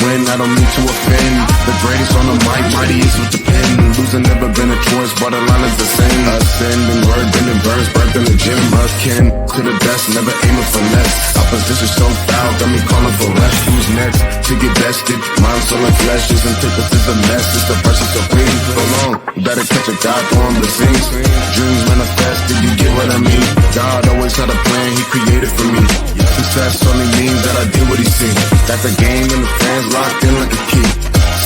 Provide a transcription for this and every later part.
win, I don't mean to offend. The greatest on the mic, mightiest with the pen. Losing never been a choice, but a line is the same. Ascending, word, been in verse, birth in the gym. Akin to the best, never aiming for less. Opposition so foul, got me calling for rest. Who's next to get bested? Mind, soul, and flesh. His antithesis a mess, it's the versus supreme. So long, you better catch a God form the scenes. Dreams manifested, you get what I mean. God always had a plan, he created for me. Success only means that I did what he seen. Got the game and the fans locked in like a key.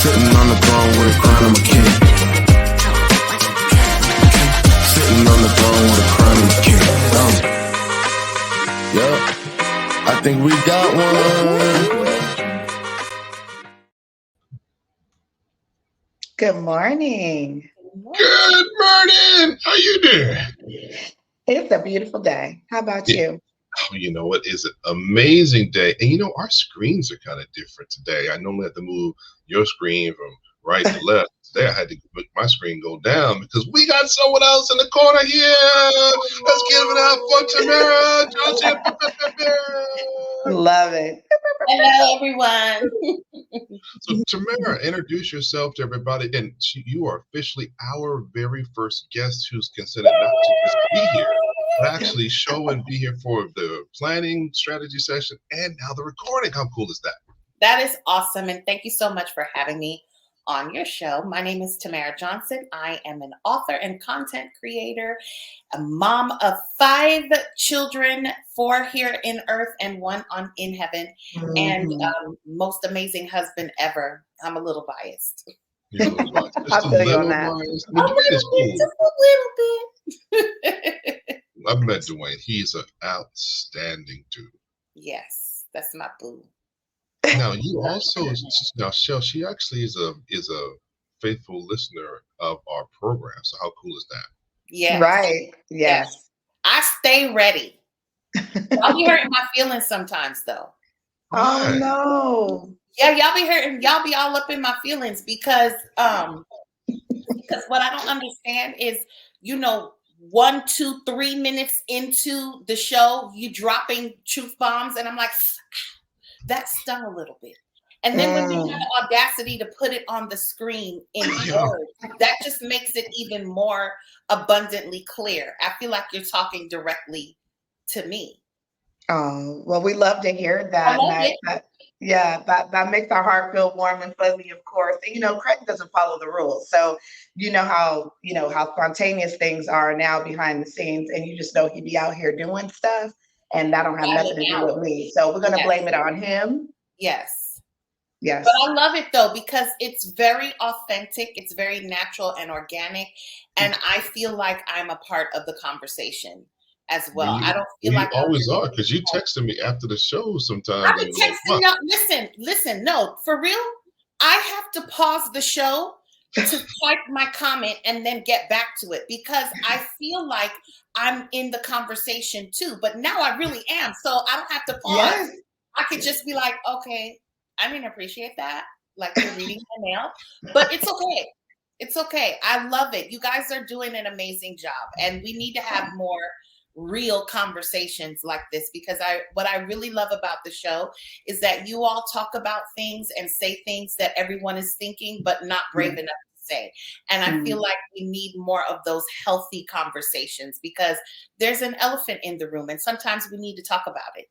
Sitting on the throne with a crown, I'm a king. Sitting on the throne with a crown, I'm a king. Yeah, I think we got one. Good morning. Good morning. How you doing? It's a beautiful day. How about you? Oh, you know what? It's an amazing day. And you know, our screens are kind of different today. I normally have to move your screen from right to left. Today I had to make my screen go down because we got someone else in the corner here. Let's give it up for Tamara. Love it. Hello, everyone. So, Tamara, introduce yourself to everybody. And you are officially our very first guest who's considered not to just be here, but actually show and be here for the planning strategy session and now the recording. How cool is that? That is awesome. And thank you so much for having me on your show. My name is Tamara Johnson. I am an author and content creator, a mom of 5 children, 4 here in earth and 1 in heaven, and most amazing husband ever. I'm a little biased. You're a little biased. I feel you on that. Just a little bit. I've met Dwayne. He's an outstanding dude. Yes, that's my boo. Now you also Shell. She actually is a faithful listener of our program. So how cool is that? Yeah. Right. Yes. I stay ready. I'll be hurting my feelings sometimes, though. Oh no. Yeah, y'all be hurting. Y'all be all up in my feelings because what I don't understand is, 1, 2, 3 minutes into the show, you dropping truth bombs, and I'm like, that stung a little bit. And then when you have the audacity to put it on the screen in words, that just makes it even more abundantly clear. I feel like you're talking directly to me. Oh, well, we love to hear that. That makes our heart feel warm and fuzzy, of course. And Craig doesn't follow the rules. So how spontaneous things are now behind the scenes, and you just know he'd be out here doing stuff. And that don't have nothing to do with me. So we're going to blame it on him. Yes. Yes. But I love it, though, because it's very authentic. It's very natural and organic. And I feel like I'm a part of the conversation as well. I don't feel like you always are, because you texted me after the show sometimes. I've been texting y'all. Listen, no, for real. I have to pause the show to type my comment and then get back to it because I feel like I'm in the conversation too, but now I really am. So I don't have to pause. Yes. I could just be like, okay, I didn't appreciate that. Like you're reading my mail, but it's okay. It's okay. I love it. You guys are doing an amazing job, and we need to have more real conversations like this because what I really love about the show is that you all talk about things and say things that everyone is thinking but not brave enough to say. And I feel like we need more of those healthy conversations because there's an elephant in the room and sometimes we need to talk about it.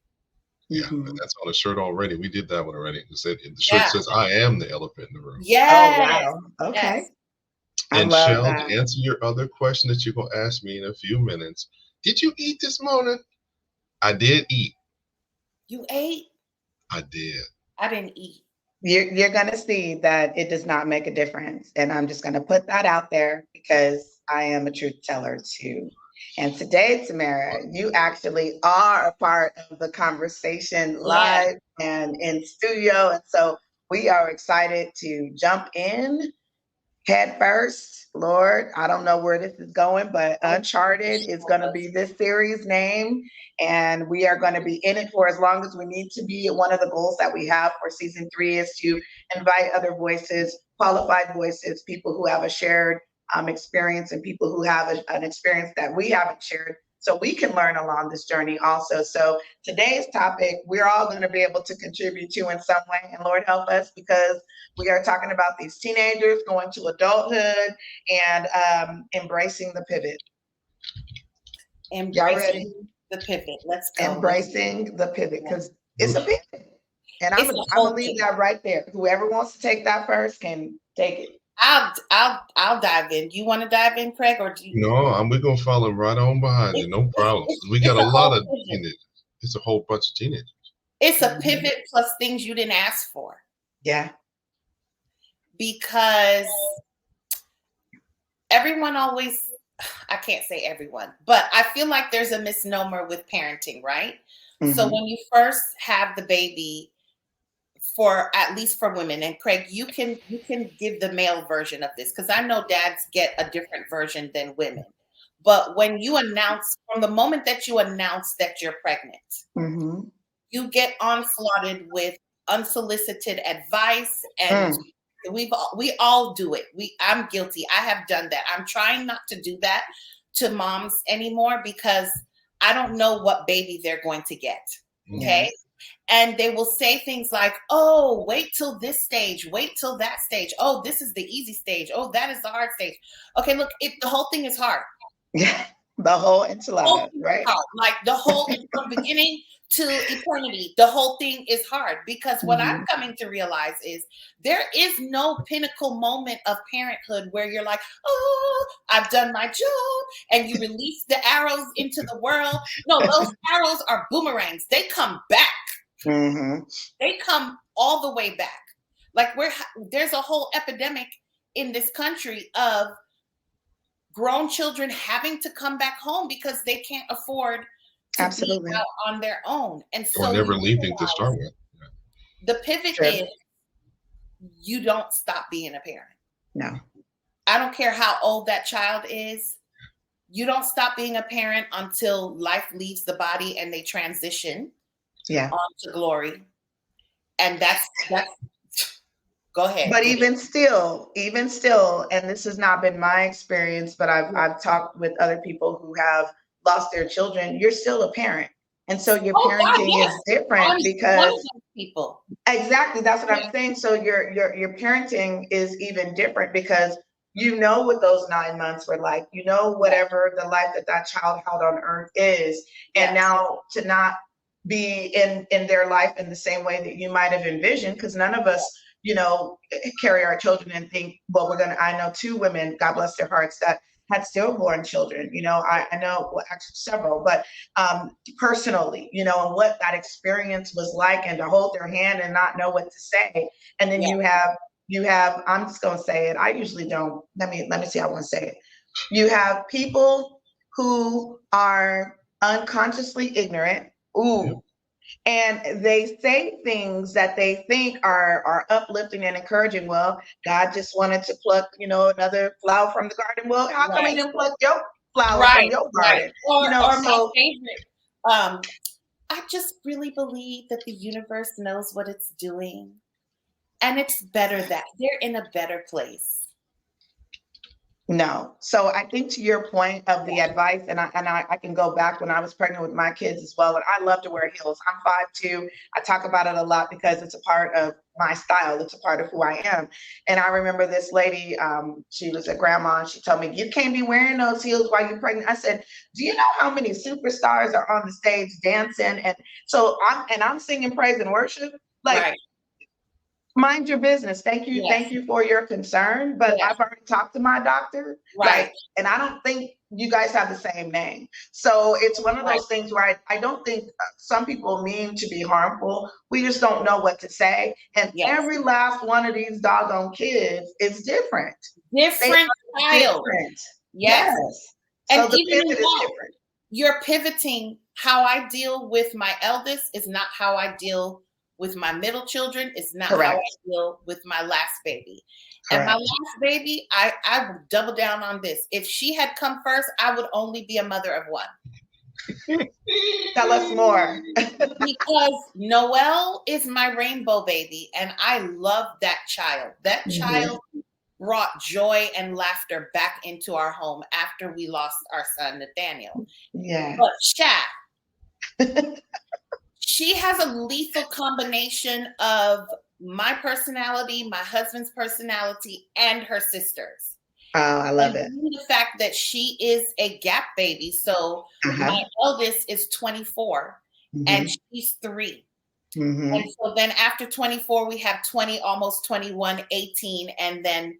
Yeah, and that's on the shirt already. We did that one already. The shirt says I am the elephant in the room. Yes. Oh wow. Okay. Yes. And Shell, to answer your other question that you're gonna ask me in a few minutes, did you eat this morning? I did eat. You ate? I did. I didn't eat. You're going to see that it does not make a difference. And I'm just going to put that out there because I am a truth teller too. And today, Tamara, you actually are a part of the conversation live and in studio. And so we are excited to jump in head first. Lord, I don't know where this is going, but Uncharted is going to be this series name. And we are going to be in it for as long as we need to be. One of the goals that we have for season 3 is to invite other voices, qualified voices, people who have a shared experience and people who have an experience that we haven't shared so we can learn along this journey also. So today's topic, we're all going to be able to contribute to in some way, and Lord help us, because we are talking about these teenagers going to adulthood and embracing the pivot. Embracing the pivot. Let's go. Embracing the pivot, because it's a pivot. And I'm gonna leave that right there. Whoever wants to take that first can take it. I'll dive in. You want to dive in, Craig, or do you? No, we're gonna follow right on behind you. No problem. We got a lot of teenagers. It's a whole bunch of teenagers. It's a pivot plus things you didn't ask for. Yeah. Because everyone always, I can't say everyone, but I feel like there's a misnomer with parenting, right? Mm-hmm. So when you first have the baby, for at least for women, and Craig, you can give the male version of this, because I know dads get a different version than women. But when you announce, from the moment that you announce that you're pregnant, mm-hmm. you get onslaughted with unsolicited advice, and we all do it. I'm guilty. I have done that. I'm trying not to do that to moms anymore, because I don't know what baby they're going to get. Okay. Yes. And they will say things like, oh, wait till this stage, wait till that stage. Oh, this is the easy stage. Oh, that is the hard stage. Okay, look, the whole thing is hard. Yeah, the whole enchilada, right? Like the whole, from beginning to eternity, the whole thing is hard, because what I'm coming to realize is there is no pinnacle moment of parenthood where you're like, oh, I've done my job, and you release the arrows into the world. No, those arrows are boomerangs. They come back. Mm-hmm. They come all the way back. Like there's a whole epidemic in this country of grown children having to come back home because they can't afford to Absolutely be out on their own, and so or never leaving to start with. The pivot is you don't stop being a parent. No, I don't care how old that child is. You don't stop being a parent until life leaves the body and they transition on to glory. And that's go ahead. But even still, and this has not been my experience, but I've talked with other people who have lost their children. You're still a parent, and so your parenting is different because people. Exactly, that's what I'm saying. So your parenting is even different because you know what those 9 months were like. You know whatever the life that child held on earth is, and now to not be in their life in the same way that you might have envisioned, because none of us, carry our children and think, well, I know 2 women, God bless their hearts, that had stillborn children. I know, well, actually several, but personally, and what that experience was like, and to hold their hand and not know what to say. And then you have, I'm just going to say it. I usually don't, let me see how I want to say it. You have people who are unconsciously ignorant. Ooh. And they say things that they think are uplifting and encouraging. Well, God just wanted to pluck, another flower from the garden. Well, how come he didn't pluck your flower from your garden? Or my favorite, I just really believe that the universe knows what it's doing. And it's better that they're in a better place. No. So I think to your point of the advice, and I can go back when I was pregnant with my kids as well. And I love to wear heels. I'm 5'2". I talk about it a lot because it's a part of my style. It's a part of who I am. And I remember this lady, she was a grandma, and she told me, you can't be wearing those heels while you're pregnant. I said, do you know how many superstars are on the stage dancing? And so I'm singing praise and worship. Like, mind your business. Thank you. Yes. Thank you for your concern. But I've already talked to my doctor. Right. And I don't think you guys have the same name. So it's one of those things where I don't think some people mean to be harmful. We just don't know what to say. And every last one of these doggone kids is different. Different child. Yes. So the pivot is different. You're pivoting. How I deal with my eldest is not how I deal with my middle children. Is not how I deal with my last baby. Correct. And my last baby, I would double down on this. If she had come first, I would only be a mother of one. Tell us more. Because Noelle is my rainbow baby, and I love that child. That child brought joy and laughter back into our home after we lost our son, Nathaniel. Yeah. But she has a lethal combination of my personality, my husband's personality, and her sister's. Oh, I love it. The fact that she is a gap baby. So my eldest is 24 and she's 3. And so then after 24, we have 20, almost 21, 18, and then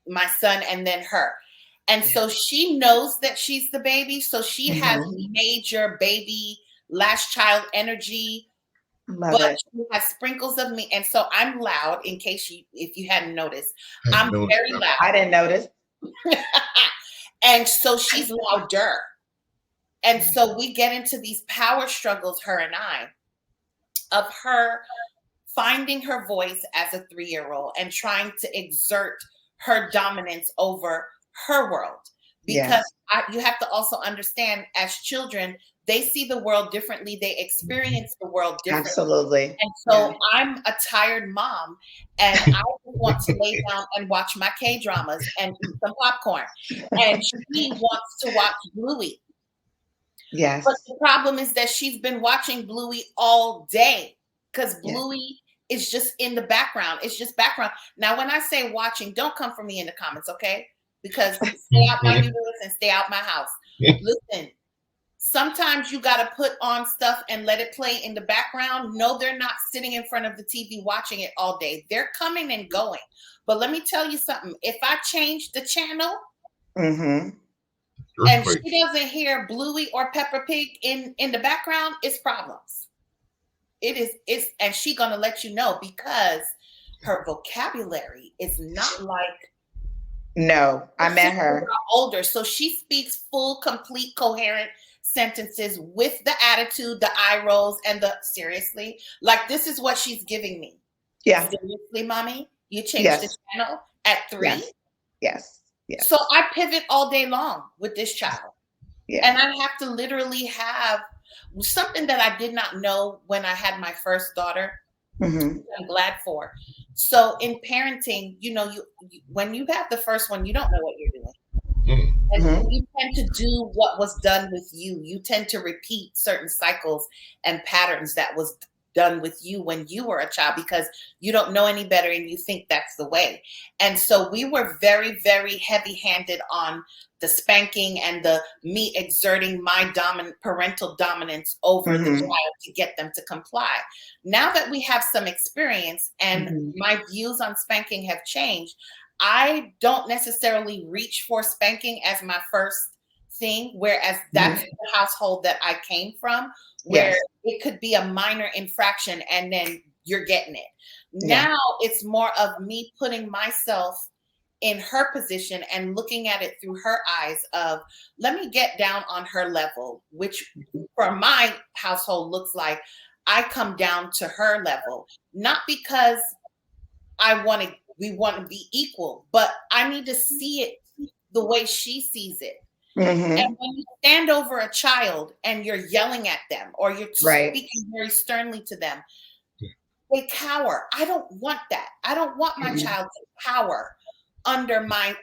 my son, and then her. And so she knows that she's the baby. So she has major baby last child energy, but she has sprinkles of me. And so I'm loud, in case if you hadn't noticed. I'm very loud. I didn't notice. And so she's louder. And so we get into these power struggles, her and I, of her finding her voice as a 3-year-old and trying to exert her dominance over her world. Because you have to also understand, as children, they see the world differently. They experience the world differently. Absolutely. And so I'm a tired mom, and I want to lay down and watch my K-dramas and eat some popcorn. And she wants to watch Bluey. Yes. But the problem is that she's been watching Bluey all day, because Bluey is just in the background. It's just background. Now, when I say watching, don't come for me in the comments, okay? Because stay out my universe and stay out my house. Listen, sometimes you got to put on stuff and let it play in the background. No, they're not sitting in front of the TV watching it all day. They're coming and going. But let me tell you something. If I change the channel and she doesn't hear Bluey or Peppa Pig in the background, it's problems. And she's going to let you know, because her vocabulary is not like. No, I met her. Older, so she speaks full, complete, coherent sentences with the attitude, the eye rolls, and the seriously. Like, this is what she's giving me. Yeah. Seriously, mommy? You changed the channel at 3? Yes. So I pivot all day long with this child. Yeah. And I have to literally have something that I did not know when I had my first daughter. I'm glad for. So in parenting, you when you have the first one, you don't know what you're doing. And you tend to do what was done with you. You tend to repeat certain cycles and patterns that was done with you when you were a child, because you don't know any better and you think that's the way. And so we were very, very heavy-handed on the spanking and me exerting my parental dominance over the child to get them to comply. Now that we have some experience and my views on spanking have changed, I don't necessarily reach for spanking as my first thing, whereas that's the household that I came from, where it could be a minor infraction and then you're getting it. Now it's more of me putting myself in her position and looking at it through her eyes of, let me get down on her level, which for my household looks like I come down to her level, not because we want to be equal, but I need to see it the way she sees it. And when you stand over a child and you're yelling at them or you're speaking very sternly to them, they cower. I don't want that. I don't want my child to cower under my,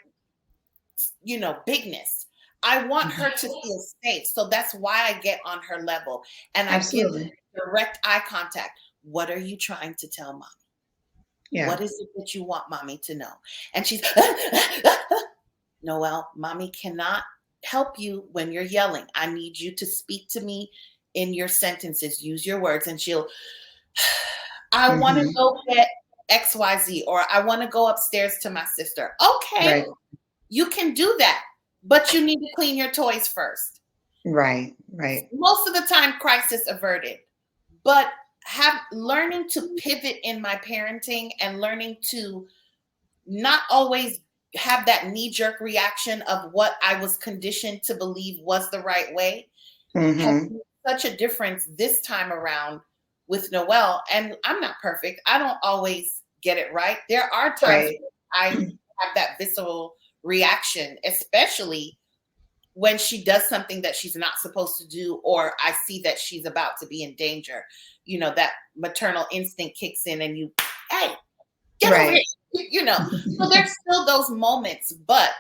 bigness. I want her to feel safe. So that's why I get on her level and I give direct eye contact. What are you trying to tell mommy? Yeah. What is it that you want mommy to know? And she's, Noelle, mommy cannot help you when you're yelling. I need you to speak to me in your sentences, use your words. And she'll, I want to go get XYZ, or I want to go upstairs to my sister. Okay, you can do that, but you need to clean your toys first. Right. Most of the time, crisis averted, but learning to pivot in my parenting and learning to not always have that knee-jerk reaction of what I was conditioned to believe was the right way has made such a difference this time around with Noelle. And I'm not perfect. I don't always get it right. There are times when I have that visceral reaction, especially when she does something that she's not supposed to do, or I see that she's about to be in danger. That maternal instinct kicks in and hey, get over here. So there's still those moments, but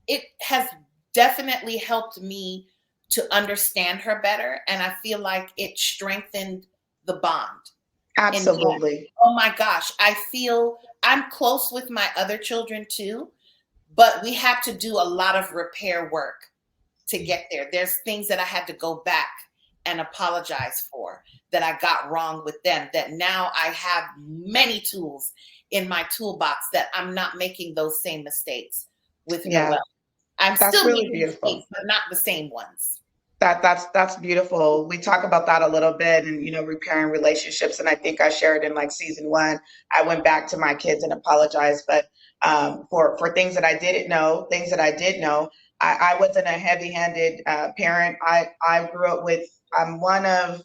it has definitely helped me to understand her better. And I feel like it strengthened the bond. Absolutely. Oh my gosh, I feel I'm close with my other children too, but we have to do a lot of repair work to get there. There's things that I had to go back and apologize for that I got wrong with them, that now I have many tools in my toolbox that I'm not making those same mistakes with Yeah, Noelle. I'm that's still really making beautiful. mistakes, but not the same ones. That's beautiful. We talk about that a little bit, and repairing relationships. And I think I shared in like season one, I went back to my kids and apologized, but for things that I didn't know, things that I did know. I wasn't a heavy-handed parent. I grew up with. I'm one of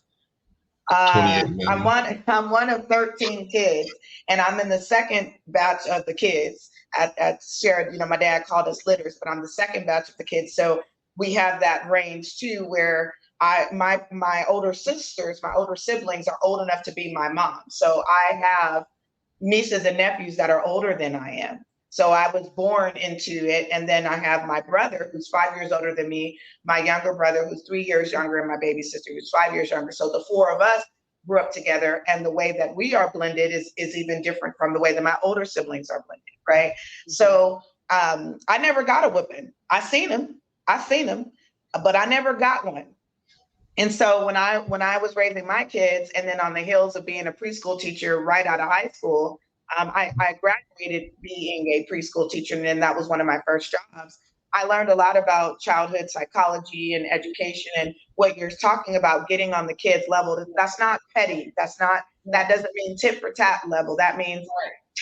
28 I'm men. one of 13 kids, and I'm in the second batch of the kids. At shared, my dad called us litters, but I'm the second batch of the kids. So we have that range too, where my older sisters, my older siblings are old enough to be my mom. So I have nieces and nephews that are older than I am. So I was born into it. And then I have my brother who's 5 years older than me, my younger brother who's 3 years younger, and my baby sister who's 5 years younger. So the four of us grew up together. And the way that we are blended is even different from the way that my older siblings are blended, right? So I never got a whipping. I seen them, but I never got one. And so when I was raising my kids, and then on the heels of being a preschool teacher right out of high school, I graduated being a preschool teacher, and then that was one of my first jobs. I learned a lot about childhood psychology and education, and what you're talking about, getting on the kids' level. That's not petty. That doesn't mean tit for tat level. That means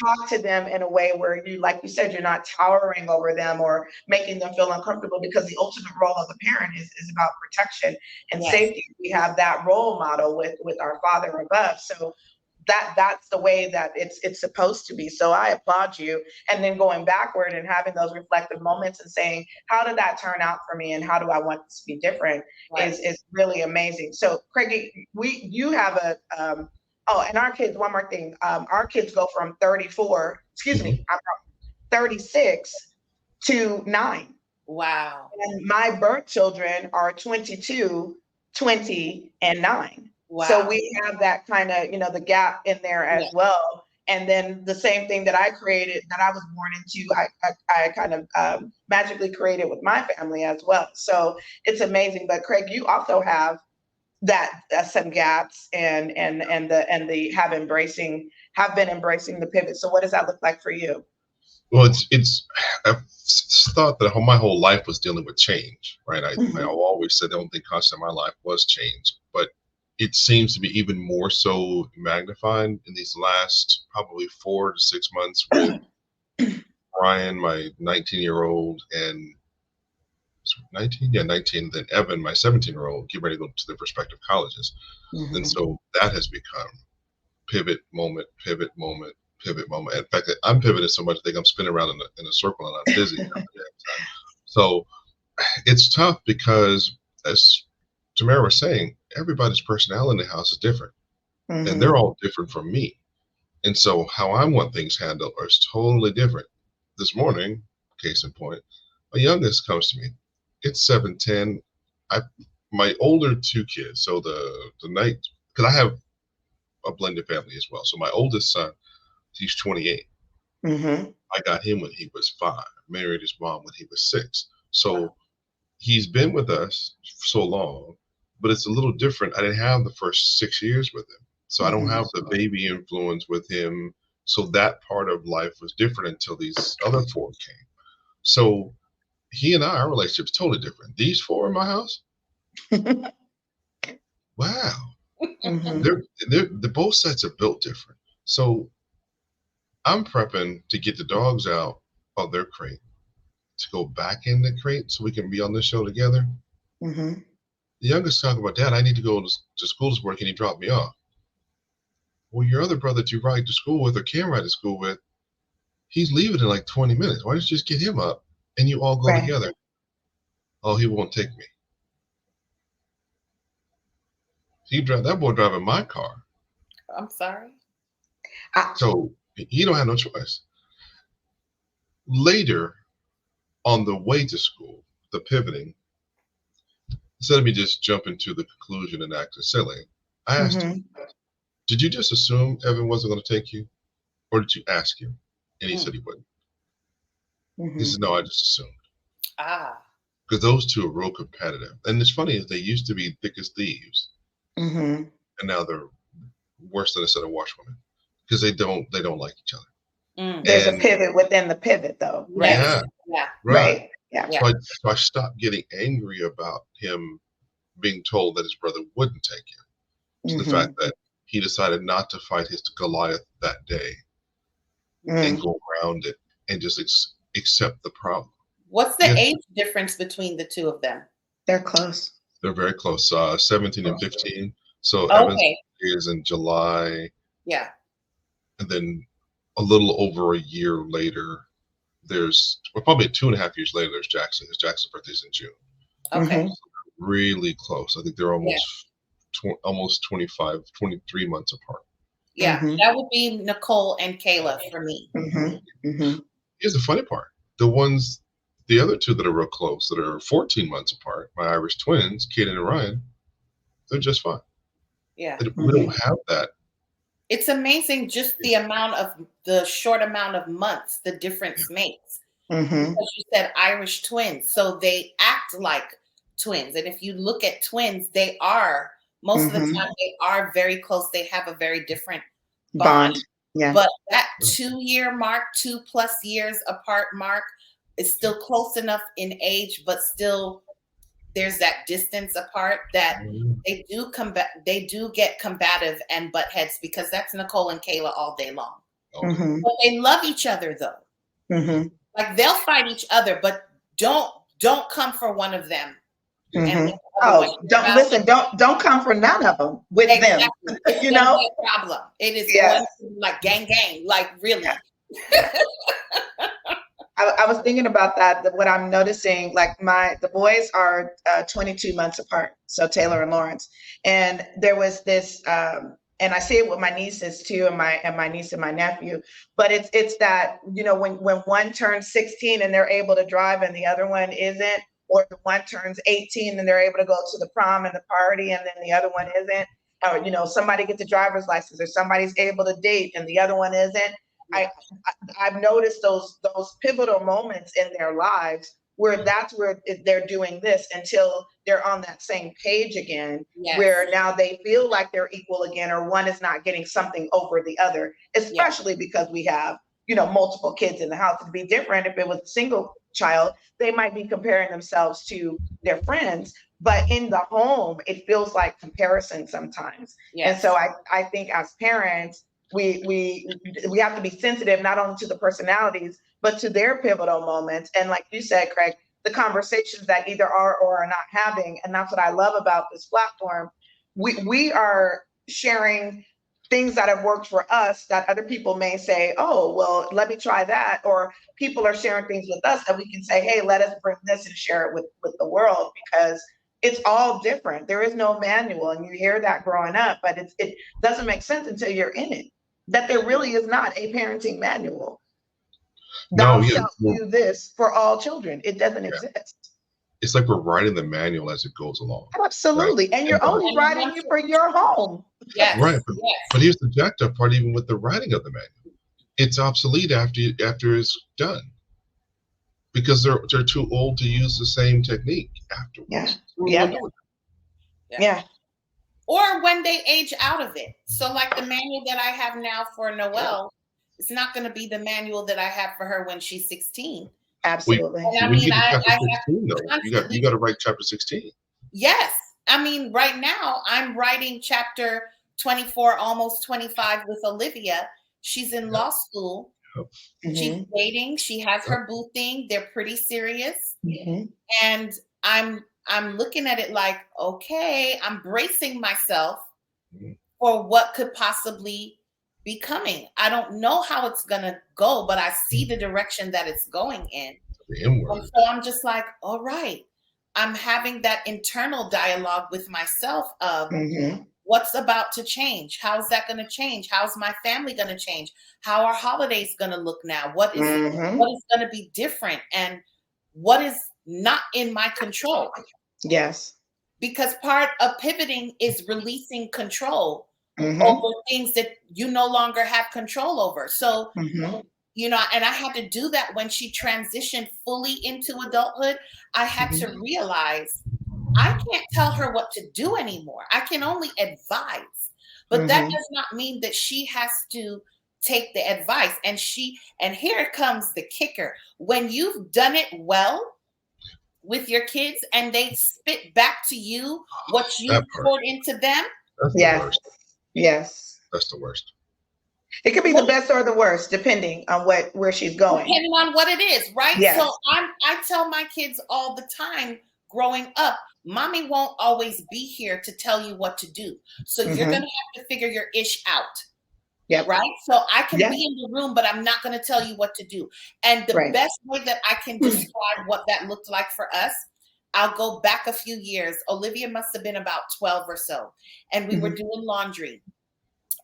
talk to them in a way where you, like you said, you're not towering over them or making them feel uncomfortable, because the ultimate role of a parent is about protection and Yes. safety. We have that role model with our Father above. So that's the way that it's supposed to be. So I applaud you. And then going backward and having those reflective moments and saying, how did that turn out for me, and how do I want this to be different, Right. is really amazing. So Craig, you have a oh, and our kids, one more thing. Our kids go from 34, excuse me, 36 to 9. Wow. And my birth children are 22, 20, and 9. So Wow. we have that kind of, the gap in there as Yeah. well. And then the same thing that I created, that I was born into, I kind of magically created with my family as well. So it's amazing. But Craig, you also have that some gaps, and the have been embracing the pivot. So what does that look like for you? Well, I've thought that my whole life was dealing with change, right? I always said the only thing constant in my life was change, but it seems to be even more so magnified in these last probably 4 to 6 months with Brian, my 19-year-old, and 19, yeah, 19, then Evan, my 17-year-old, get ready to go to their respective colleges. And so that has become pivot moment, pivot moment, pivot moment. In fact, I'm pivoting so much, I think I'm spinning around in a circle and I'm dizzy. So it's tough because, as Tamara was saying, everybody's personality in the house is different, and they're all different from me. And so how I want things handled is totally different. This morning, case in point, my youngest comes to me. It's 7:10. My older two kids, so the night, because I have a blended family as well. So my oldest son, he's 28. I got him when he was 5, married his mom when he was 6. So he's been with us so long, but it's a little different. I didn't have the first 6 years with him. So I don't have the baby influence with him. So that part of life was different until these other 4 came. So he and our relationship is totally different. These 4 in my house, wow. They're both sets are built different. So I'm prepping to get the dogs out of their crate to go back in the crate so we can be on this show together. The youngest talking about, Dad, I need to go to school this morning. Can you drop me off? Well, your other brother that you ride to school with or can ride to school with, he's leaving in like 20 minutes. Why don't you just get him up and you all go together? Oh, he won't take me. That boy driving my car. I'm sorry. So He don't have no choice. Later, on the way to school, the pivoting, instead of me just jumping to the conclusion and acting silly, I asked him, did you just assume Evan wasn't going to take you? Or did you ask him? And he said he wouldn't. He said, no, I just assumed. Because those two are real competitive. And it's funny is they used to be thick as thieves. And now they're worse than a set of washwomen. Because they don't like each other. There's a pivot within the pivot though, right? Yeah. Right. Yeah. So I stopped getting angry about him being told that his brother wouldn't take him. To the fact that he decided not to fight his Goliath that day and go around it and just accept the problem. What's the age difference between the two of them? They're close. They're very close, 17 and 15. So Evans is in July. Yeah. And then a little over a year later, probably 2.5 years later, there's Jackson. Because Jackson's birthday's in June. Okay. So really close. I think they're almost 25, 23 months apart. Yeah, that would be Nicole and Kayla for me. Here's the funny part. The other two that are real close, that are 14 months apart, my Irish twins, Kaden and Ryan, they're just fine. Yeah. We don't have that. It's amazing just the short amount of months the difference makes. Because you said Irish twins, so they act like twins. And if you look at twins, they are, most of the time, they are very close. They have a very different bond. Yeah. But that 2-year mark, 2+ years apart mark, is still close enough in age, but still there's that distance apart that they do get combative and butt heads, because that's Nicole and Kayla all day long. But they love each other though. Like they'll fight each other, but don't come for one of them. Don't come for none of them with them. It's you know, a problem. It is like gang, like really. I was thinking about that. What I'm noticing, like the boys are 22 months apart. So Taylor and Lawrence, and there was this, and I see it with my nieces too, and my niece and my nephew. But it's that, you know, when one turns 16 and they're able to drive and the other one isn't, or the one turns 18 and they're able to go to the prom and the party, and then the other one isn't, or, you know, somebody gets a driver's license or somebody's able to date and the other one isn't. I've noticed those pivotal moments in their lives where that's where they're doing this until they're on that same page again, where now they feel like they're equal again, or one is not getting something over the other, especially because we have, you know, multiple kids in the house. It'd be different if it was a single child. They might be comparing themselves to their friends, but in the home, it feels like comparison sometimes. And so I think as parents, we have to be sensitive not only to the personalities, but to their pivotal moments. And like you said, Craig, the conversations that either are or are not having. And that's what I love about this platform. We are sharing things that have worked for us that other people may say, oh, well, let me try that. Or people are sharing things with us that we can say, hey, let us bring this and share it with the world, because it's all different. There is no manual, and you hear that growing up, but it doesn't make sense until you're in it, that there really is not a parenting manual. Thou shalt do this for all children. It doesn't exist. It's like we're writing the manual as it goes along. Absolutely. Right? And you're only writing it for your home. Right. But here's the jacked up part, even with the writing of the manual. It's obsolete after it's done. Because they're too old to use the same technique afterwards. Yeah. Or when they age out of it. So like the manual that I have now for Noelle, it's not going to be the manual that I have for her when she's 16. Absolutely. You got to write chapter 16. Yes. I mean, right now I'm writing chapter 24, almost 25 with Olivia. She's in law school. She's dating. She has her boo thing. They're pretty serious. And I'm looking at it like, okay, I'm bracing myself for what could possibly be coming. I don't know how it's going to go, but I see the direction that it's going in. And so I'm just like, all right, I'm having that internal dialogue with myself of Mm-hmm. what's about to change. How's that going to change? How's my family going to change? How are holidays going to look now? What is going to be different, and what is not in my control? Yes. Because part of pivoting is releasing control Mm-hmm. over things that you no longer have control over. So, Mm-hmm. you know, and I had to do that when she transitioned fully into adulthood. I had to realize I can't tell her what to do anymore. I can only advise. But that does not mean that she has to take the advice. And here comes the kicker. When you've done it well with your kids and they spit back to you what you poured into them. That's the worst. Yes. That's the worst. It could be the best or the worst, depending on where she's going. Depending on what it is, right? Yes. So I tell my kids all the time growing up, mommy won't always be here to tell you what to do. So you're going to have to figure your ish out. Yep. Right? So I can be in the room, but I'm not going to tell you what to do. And the best way that I can describe what that looked like for us, I'll go back a few years. Olivia must have been about 12 or so. And we were doing laundry.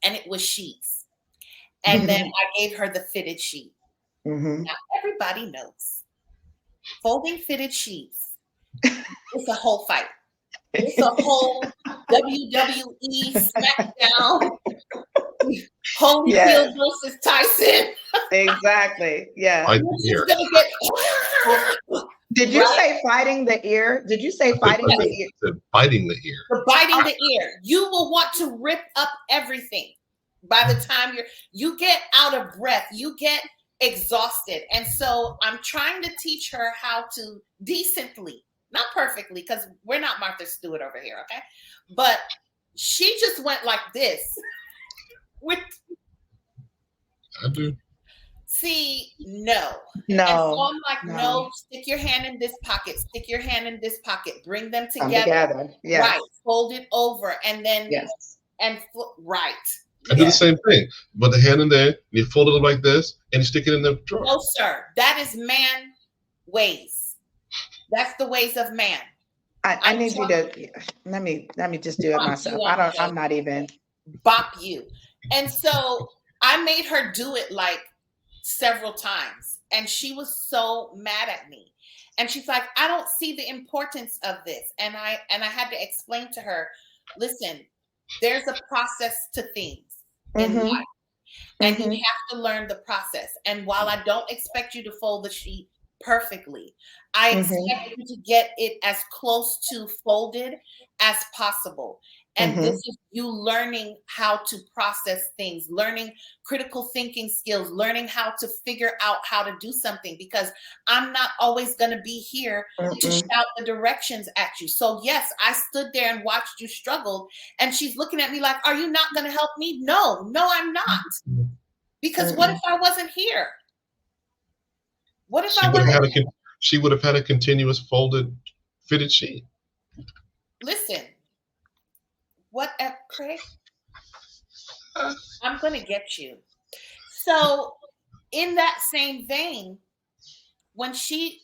And it was sheets. And then I gave her the fitted sheet. Now everybody knows. Folding fitted sheets. It's a whole fight. It's a whole WWE SmackDown. Holyfield versus Tyson. Exactly. Yeah. Did you say fighting the ear? Did you say fighting the ear? Biting the ear. For biting the ear. You will want to rip up everything by the time you get out of breath. You get exhausted. And so I'm trying to teach her how to decently, not perfectly, because we're not Martha Stewart over here, okay? But she just went like this. I do. See, no. No. And so I'm like, no, stick your hand in this pocket, stick your hand in this pocket, bring them together. Yes. Right. Fold it over and then, right. I do the same thing. Put the hand in there, and you fold it like this, and you stick it in the drawer. No, sir. That is man ways. That's the ways of man. I need you to, let me just do it myself. I'm not even. Bop you. And so I made her do it like several times. And she was so mad at me. And she's like, I don't see the importance of this. And I had to explain to her, listen, there's a process to things in life. And you have to learn the process. And while I don't expect you to fold the sheet perfectly, I expect you to get it as close to folded as possible. And this is you learning how to process things, learning critical thinking skills, learning how to figure out how to do something, because I'm not always going to be here to shout the directions at you. So yes, I stood there and watched you struggle, and she's looking at me like, are you not going to help me? No, I'm not. Because what if I wasn't here? What if she would have had a continuous folded fitted sheet? Listen. What up, Craig? I'm going to get you. So in that same vein, when she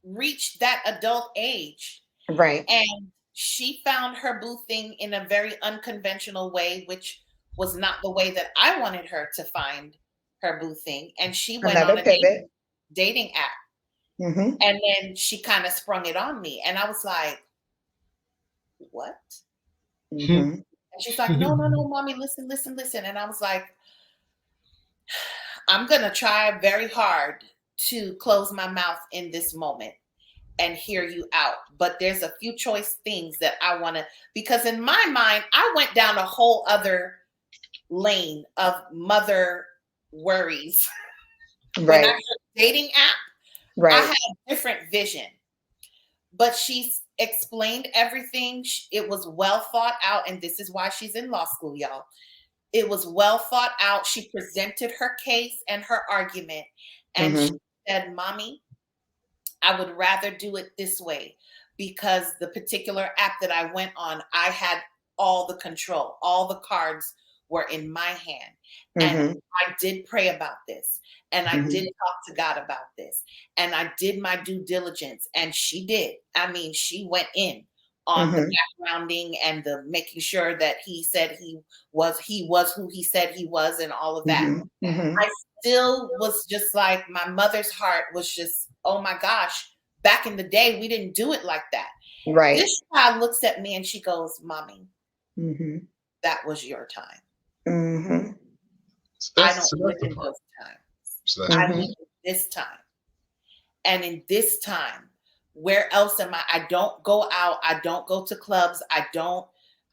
reached that adult age, right, and she found her boo thing in a very unconventional way, which was not the way that I wanted her to find her boo thing. And she went on a dating app. And then she kind of sprung it on me. And I was like, what? And she's like, no, mommy, listen. And I was like, I'm going to try very hard to close my mouth in this moment and hear you out. But there's a few choice things that I want to, because in my mind, I went down a whole other lane of mother worries. Right. When I heard dating app, I had a different vision. But she's explained everything. It was well thought out. And this is why she's in law school, y'all. It was well thought out. She presented her case and her argument. And she said, mommy, I would rather do it this way, because the particular app that I went on, I had all the control. All the cards were in my hand. And I did pray about this. And I did talk to God about this. And I did my due diligence. And she did. I mean, she went in on the backgrounding and the making sure that he said he was who he said he was and all of that. I still was just like, my mother's heart was just, oh my gosh, back in the day, we didn't do it like that. Right. This child looks at me and she goes, Mommy, that was your time. I don't live in those times. I live in this time. And in this time, where else am I? I don't go out. I don't go to clubs.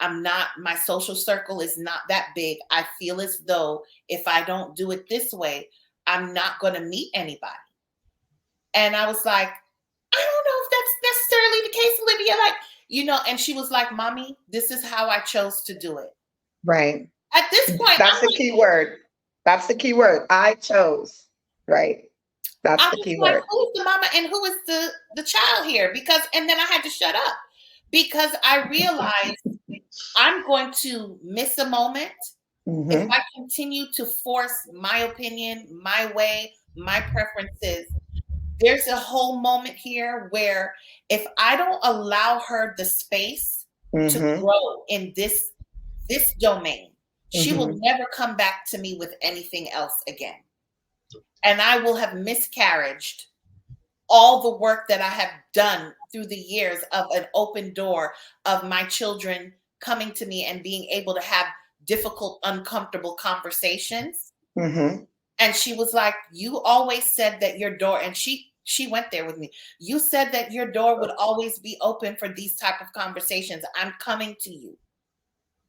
My social circle is not that big. I feel as though if I don't do it this way, I'm not going to meet anybody. And I was like, I don't know if that's necessarily the case, Olivia. Like, and she was like, Mommy, this is how I chose to do it. Right. At this point, that's the key word. That's the key word. I chose. Right. That's the key word. Who's the mama and who is the child here? And then I had to shut up because I realized I'm going to miss a moment if I continue to force my opinion, my way, my preferences. There's a whole moment here where if I don't allow her the space to grow in this domain, she will never come back to me with anything else again. And I will have miscarried all the work that I have done through the years of an open door of my children coming to me and being able to have difficult, uncomfortable conversations. And she was like, you always said that your door, and she went there with me. You said that your door would always be open for these type of conversations. I'm coming to you.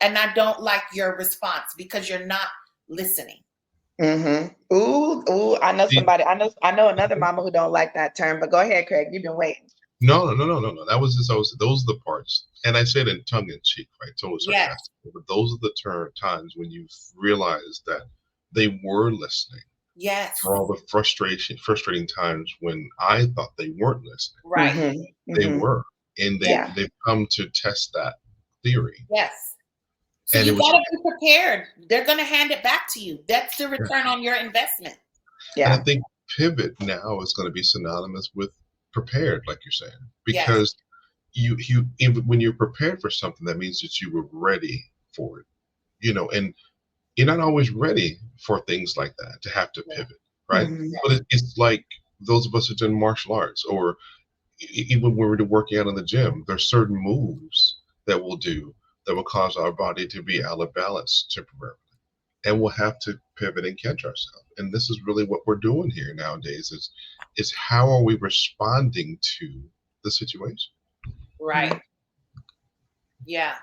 And I don't like your response because you're not listening. Ooh, I know somebody. I know another mama who don't like that term. But go ahead, Craig. You've been waiting. No. That was just those are the parts, and I said in tongue in cheek, right? Totally sarcastic. Yes. But those are the times when you realize that they were listening. Yes. For all the frustrating times when I thought they weren't listening. Right. They were, and they've come to test that theory. Yes. So you got to be prepared. They're going to hand it back to you. That's the return on your investment. Yeah. And I think pivot now is going to be synonymous with prepared, like you're saying, because you when you're prepared for something, that means that you were ready for it, and you're not always ready for things like that to have to pivot, right? But it's like those of us who done martial arts, or even when we're working out in the gym, there's certain moves that we'll do that will cause our body to be out of balance temporarily. And we'll have to pivot and catch ourselves. And this is really what we're doing here nowadays is how are we responding to the situation? Right. Yeah.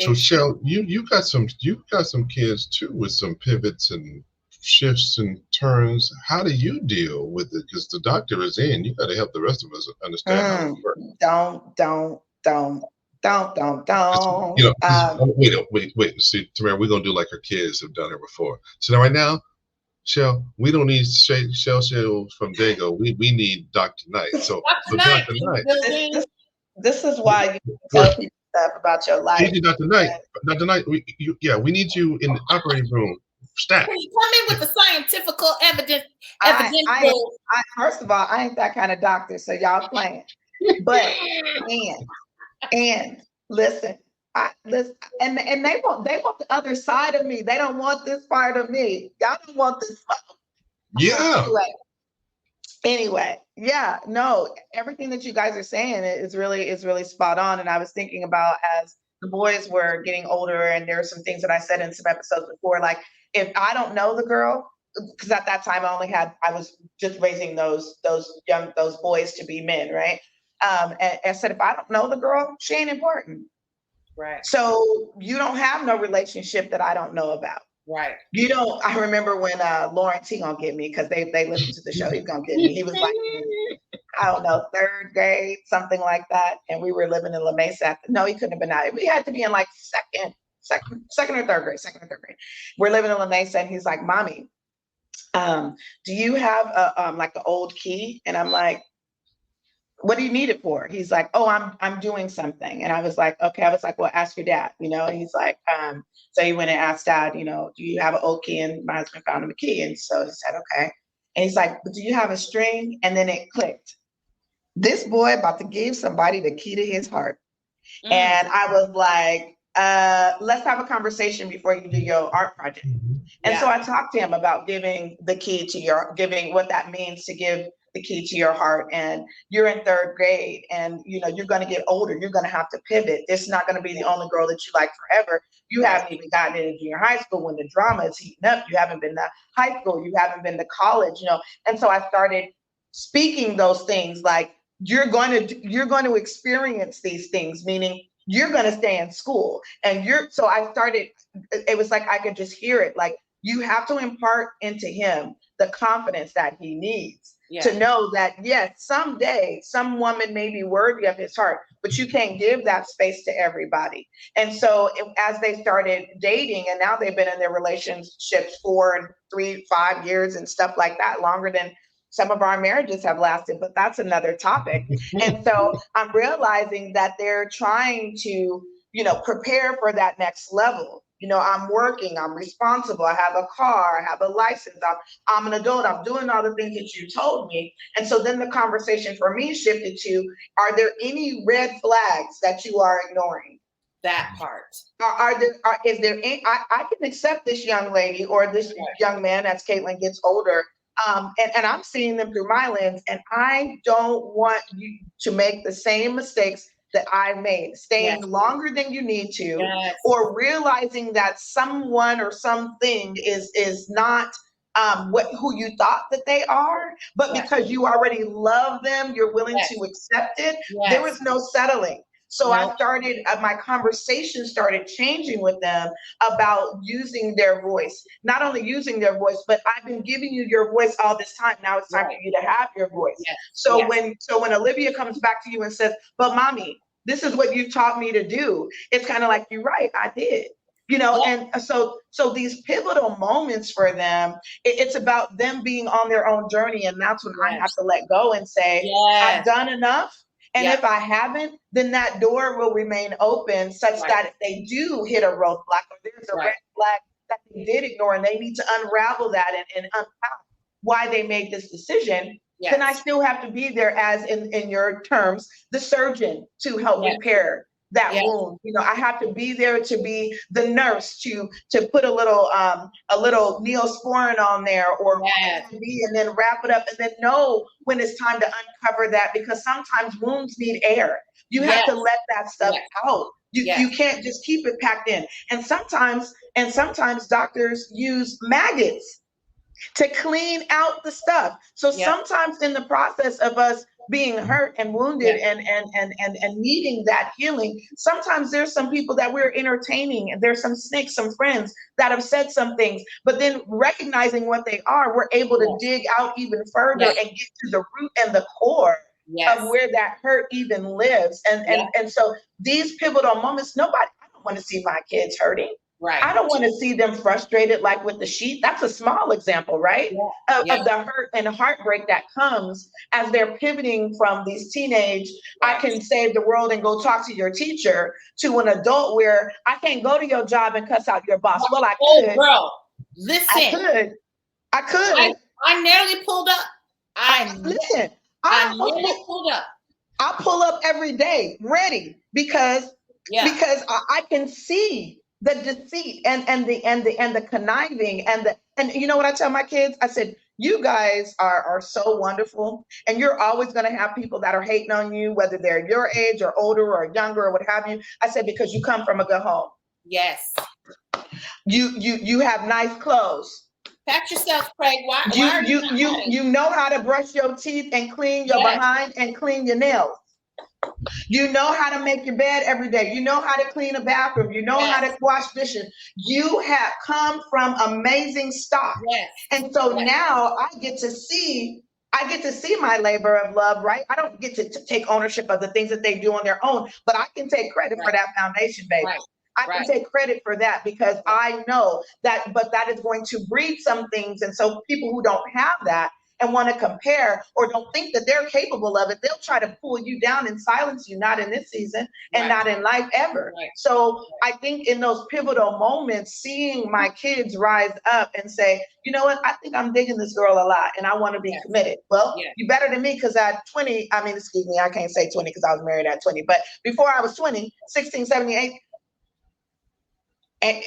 So Shell, you got some kids too with some pivots and shifts and turns. How do you deal with it? Because the doctor is in. You got to help the rest of us understand how it works. Don't. Wait. See, Tamara, we're gonna do like her kids have done it before. So now, right now, Shell, we don't need Shell from Dago. We need Dr. Knight. So Dr. Knight. This is why you tell people stuff about your life. We need you, Dr. Knight. Dr. Knight, we need you in the operating room. Stat. Can you come in with the scientific evidence? First of all, I ain't that kind of doctor, so y'all playing. But and listen, and they want the other side of me. They don't want this part of me. Y'all don't want this. Yeah. Anyway, no, everything that you guys are saying is really spot on. And I was thinking about as the boys were getting older, and there are some things that I said in some episodes before, like if I don't know the girl, because at that time I was just raising those boys to be men, right? And I said, if I don't know the girl, she ain't important. Right. So you don't have no relationship that I don't know about. Right. I remember when Lawrence, he gonna get me because they listened to the show. He's gonna get me. He was like, I don't know, 3rd grade, something like that. And we were living in La Mesa. No, he couldn't have been out. We had to be in like second or third grade. We're living in La Mesa, and he's like, Mommy, do you have like an old key? And I'm like, what do you need it for? He's like, oh, I'm doing something. And I was like, okay. I was like, well, ask your dad, you know. And he's like, so he went and asked dad, you know, do you have an old key? And my husband found him a key. And so he said, okay. And he's like, but do you have a string? And then it clicked. This boy about to give somebody the key to his heart. And I was like, let's have a conversation before you do your art project. And so I talked to him about giving what that means to give the key to your heart. And you're in third grade and, you know, you're going to get older. You're going to have to pivot. It's not going to be the only girl that you like forever. You haven't even gotten into junior high school when the drama is heating up. You haven't been to high school. You haven't been to college, you know. And so I started speaking those things like, you're going to experience these things, meaning you're going to stay in school. And so I started, it was like, I could just hear it. Like, you have to impart into him the confidence that he needs to know that, yes, someday some woman may be worthy of his heart, but you can't give that space to everybody. And so as they started dating, and now they've been in their relationships 4 and 3, 5 years and stuff like that, longer than some of our marriages have lasted, but that's another topic. And so I'm realizing that they're trying to, you know, prepare for that next level. You know, I'm working, I'm responsible, I have a car, I have a license, I'm an adult, I'm doing all the things that you told me. And so then the conversation for me shifted to, are there any red flags that you are ignoring? That part. Is there any, I can accept this young lady or this young man as Caitlin gets older. And I'm seeing them through my lens, and I don't want you to make the same mistakes that I made, staying longer than you need to, or realizing that someone or something is not who you thought that they are, but because you already love them, you're willing to accept it. There was no settling. So I started, my conversation started changing with them about using their voice, not only using their voice, but I've been giving you your voice all this time. Now it's time for you to have your voice. So when Olivia comes back to you and says, but mommy, this is what you taught me to do. It's kind of like, you're right, I did. You know, and so these pivotal moments for them, it's about them being on their own journey. And that's when I have to let go and say, I've done enough. And if I haven't, then that door will remain open such that if they do hit a roadblock or there's a red flag that they did ignore and they need to unravel that and unpack why they made this decision, then I still have to be there as in your terms, the surgeon to help repair that wound. You know, I have to be there to be the nurse to put a little Neosporin on there or and then wrap it up and then know when it's time to uncover that, because sometimes wounds need air. You have to let that stuff out. You can't just keep it packed in. And sometimes doctors use maggots to clean out the stuff. So sometimes in the process of us being hurt and wounded and needing that healing, sometimes there's some people that we're entertaining and there's some snakes, some friends that have said some things, but then recognizing what they are, we're able to dig out even further and get to the root and the core of where that hurt even lives. And so these pivotal moments, I don't want to see my kids hurting. Right. I don't want to see them frustrated, like with the sheet. That's a small example, right? Of the hurt and heartbreak that comes as they're pivoting from these teenage, I can save the world and go talk to your teacher, to an adult where I can't go to your job and cuss out your boss. Well, I could. Bro, listen. I could. I nearly pulled up. I nearly pulled up. I pull up every day, ready, because I can see the deceit and the conniving and you know what I tell my kids? I said, you guys are so wonderful, and you're always going to have people that are hating on you, whether they're your age or older or younger or what have you. I said, because you come from a good home. Yes. You have nice clothes. Pat yourself, Craig. Why you know how to brush your teeth and clean your behind and clean your nails. You know how to make your bed every day. You know how to clean a bathroom. You know how to wash dishes. You have come from amazing stock. And so now I get to see my labor of love, right? I don't get to take ownership of the things that they do on their own, but I can take credit for that foundation, baby. I can take credit for that because I know that, but that is going to breed some things. And so people who don't have that, and want to compare or don't think that they're capable of it, they'll try to pull you down and silence you, not in this season and not in life ever. So I think in those pivotal moments, seeing my kids rise up and say, you know what, I think I'm digging this girl a lot and I want to be committed. Well, you better than me, because at 20, I mean, excuse me, I can't say 20 because I was married at 20, but before I was 20, 16, 17, 18, and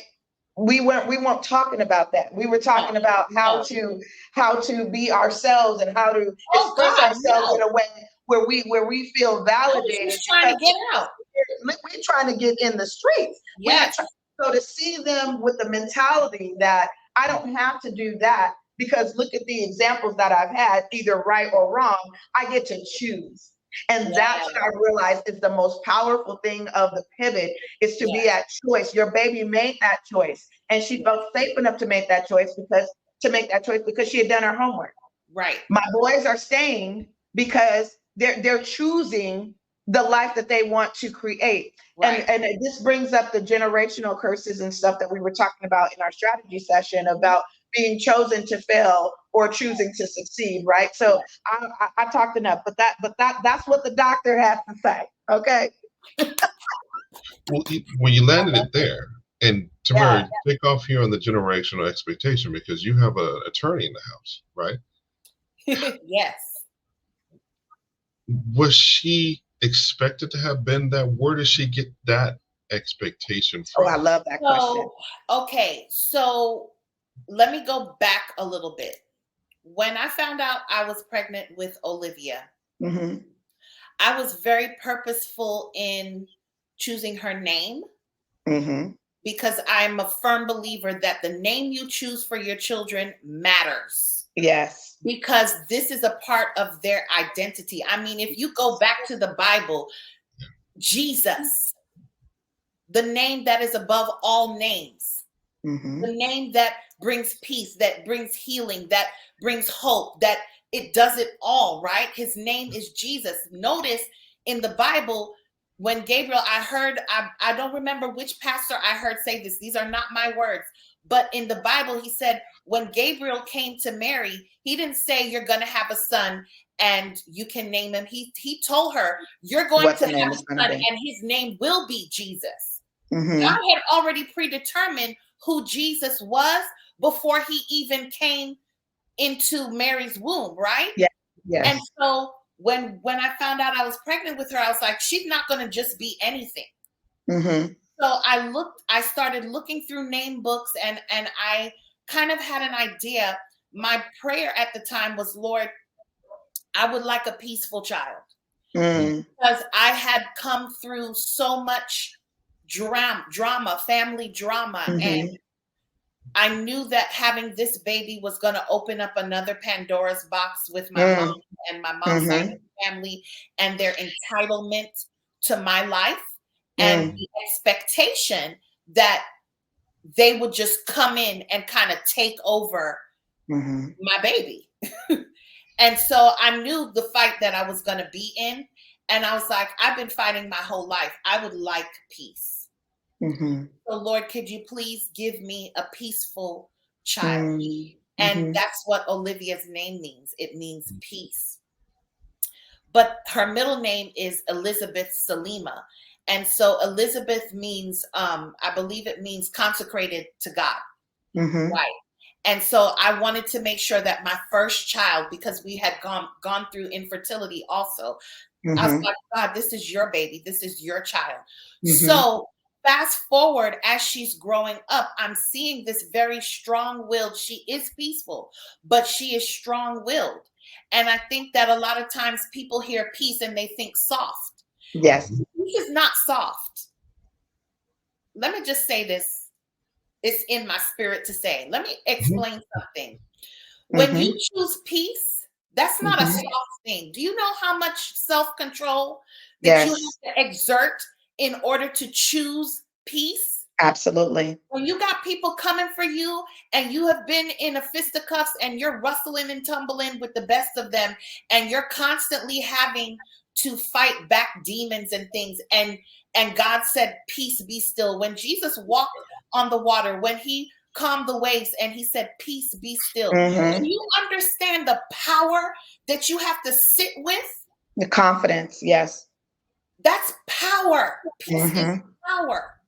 we weren't talking about that. We were talking about how to be ourselves and how to express ourselves in a way where we feel validated. Just trying to get out. We're trying to get in the streets. Yes. So to see them with the mentality that I don't have to do that, because look at the examples that I've had, either right or wrong, I get to choose. And that's what I realized is the most powerful thing of the pivot, is to be at choice. Your baby made that choice, and she felt safe enough to make that choice because she had done her homework. Right. My boys are staying because they're choosing the life that they want to create. Right. And this brings up the generational curses and stuff that we were talking about in our strategy session about being chosen to fail or choosing to succeed, right? So I talked enough, but that's what the doctor has to say. Okay. Well, you landed it there. And Tamara, take off here on the generational expectation, because you have an attorney in the house, right? Yes. Was she expected to have been that? Where did she get that expectation from? Oh, I love that question. Okay, so let me go back a little bit. When I found out I was pregnant with Olivia, I was very purposeful in choosing her name, because I'm a firm believer that the name you choose for your children matters. Yes. Because this is a part of their identity. I mean, if you go back to the Bible, Jesus, the name that is above all names, the name that brings peace, that brings healing, that brings hope, that it does it all, right? His name is Jesus. Notice in the Bible, when Gabriel, I don't remember which pastor I heard say this. These are not my words. But in the Bible, he said, when Gabriel came to Mary, he didn't say, you're going to have a son and you can name him. He told her, you're going to have a son and his name will be Jesus. God had already predetermined who Jesus was before he even came into Mary's womb, right? Yeah. Yes. And so when I found out I was pregnant with her, I was like, she's not going to just be anything. So I started looking through name books, and I kind of had an idea. My prayer at the time was, Lord, I would like a peaceful child, because I had come through so much drama, family drama. And I knew that having this baby was going to open up another Pandora's box with my mom and my mom's side of the family and their entitlement to my life. And the expectation that they would just come in and kind of take over my baby. And so I knew the fight that I was going to be in. And I was like, I've been fighting my whole life. I would like peace. So Lord, could you please give me a peaceful child? And that's what Olivia's name means. It means peace. But her middle name is Elizabeth Salima. And so Elizabeth means, I believe it means consecrated to God. Right. And so I wanted to make sure that my first child, because we had gone through infertility also, I was like, God, this is your baby. This is your child. So fast forward, as she's growing up, I'm seeing this very strong-willed. She is peaceful, but she is strong-willed. And I think that a lot of times people hear peace and they think soft. Yes. Peace is not soft. Let me just say this. It's in my spirit to say. Let me explain something. When you choose peace, that's not a soft thing. Do you know how much self-control that you have to exert in order to choose peace? Absolutely. When you got people coming for you and you have been in a fisticuffs and you're rustling and tumbling with the best of them, and you're constantly having to fight back demons and things, and God said, peace, be still. When Jesus walked on the water, when he calm the waves, and he said, peace, be still. Mhm. Do you understand the power that you have to sit with? The confidence, yes. That's power. Peace is Mhm. power.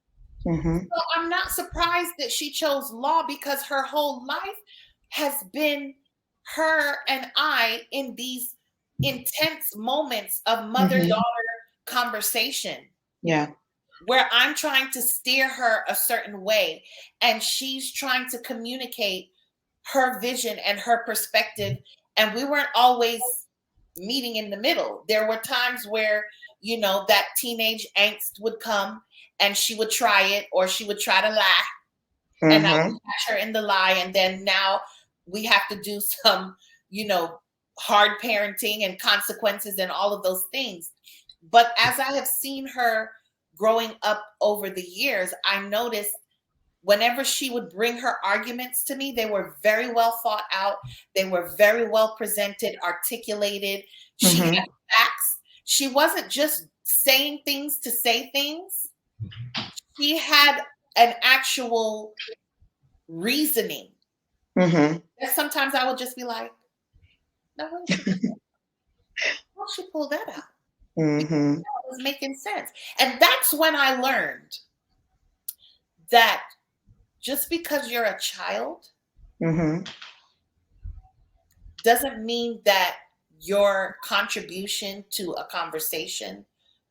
Mhm. So I'm not surprised that she chose law, because her whole life has been her and I in these intense moments of mother-daughter conversation, Yeah. where I'm trying to steer her a certain way and she's trying to communicate her vision and her perspective. And we weren't always meeting in the middle. There were times where, that teenage angst would come and she would try it, or she would try to lie, and I would Mhm. catch her in the lie. And then now we have to do some, hard parenting and consequences and all of those things. But as I have seen her growing up over the years, I noticed whenever she would bring her arguments to me, they were very well thought out. They were very well presented, articulated. She Mhm. had facts. She wasn't just saying things to say things. She had an actual reasoning. Mhm. And sometimes I would just be like, no, why she pull that out? Mhm. That was making sense. And that's when I learned that just because you're a child Mhm. doesn't mean that your contribution to a conversation,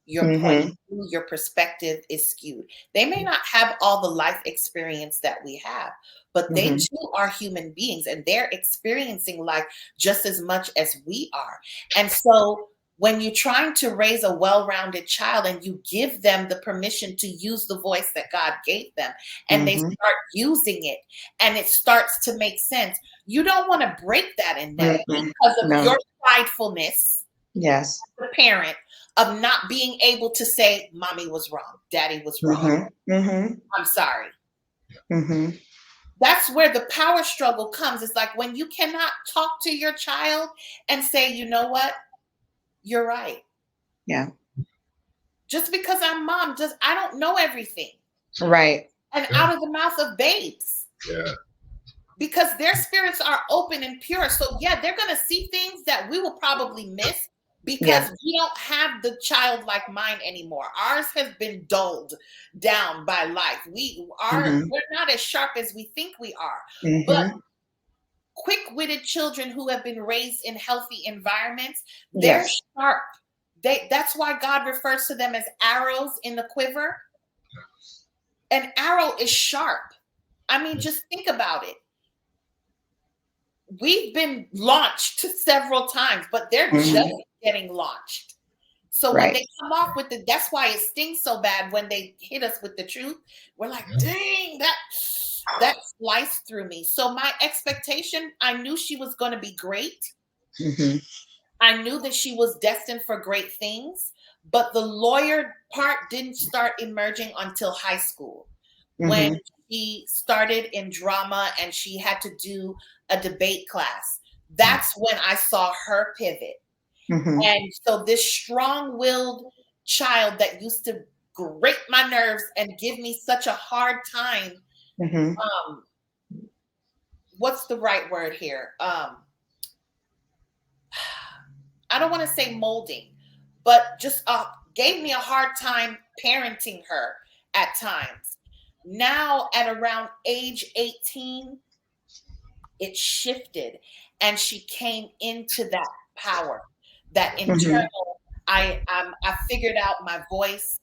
your point of Mhm. view, your perspective is skewed. They may not have all the life experience that we have, but they Mhm. too are human beings, and they're experiencing life just as much as we are. And so when you're trying to raise a well-rounded child and you give them the permission to use the voice that God gave them, and they Mhm. start using it and it starts to make sense, you don't want to break that in them Mhm. because of No. your pridefulness, Yes. the parent, of not being able to say, mommy was wrong, daddy was wrong, Mhm. Mhm. I'm sorry. Mhm. That's where the power struggle comes. It's like when you cannot talk to your child and say, you know what, you're right. Yeah. Just because I'm mom, I don't know everything. Right. And out of the mouth of babes. Yeah. Because their spirits are open and pure. So yeah, they're going to see things that we will probably miss because Yeah. we don't have the childlike mind anymore. Ours has been dulled down by life. Mhm. We're not as sharp as we think we are. But Mhm. quick-witted children who have been raised in healthy environments, they're Yes. sharp. That's why God refers to them as arrows in the quiver. An arrow is sharp. I mean, just think about it. We've been launched several times, but they're just Mhm. getting launched. So when Right. they come off with that's why it stings so bad when they hit us with the truth. We're like, dang, that sliced through me. So my expectation, I knew she was going to be great. Mhm. I knew that she was destined for great things, but the lawyer part didn't start emerging until high school, when Mhm. she started in drama and she had to do a debate class. That's when I saw her pivot. Mhm. And so this strong-willed child that used to grate my nerves and give me such a hard time, Mhm. um, what's the right word here? I don't want to say molding, but just gave me a hard time parenting her at times. Now at around age 18, it shifted and she came into that power, that Mhm. internal, I figured out my voice.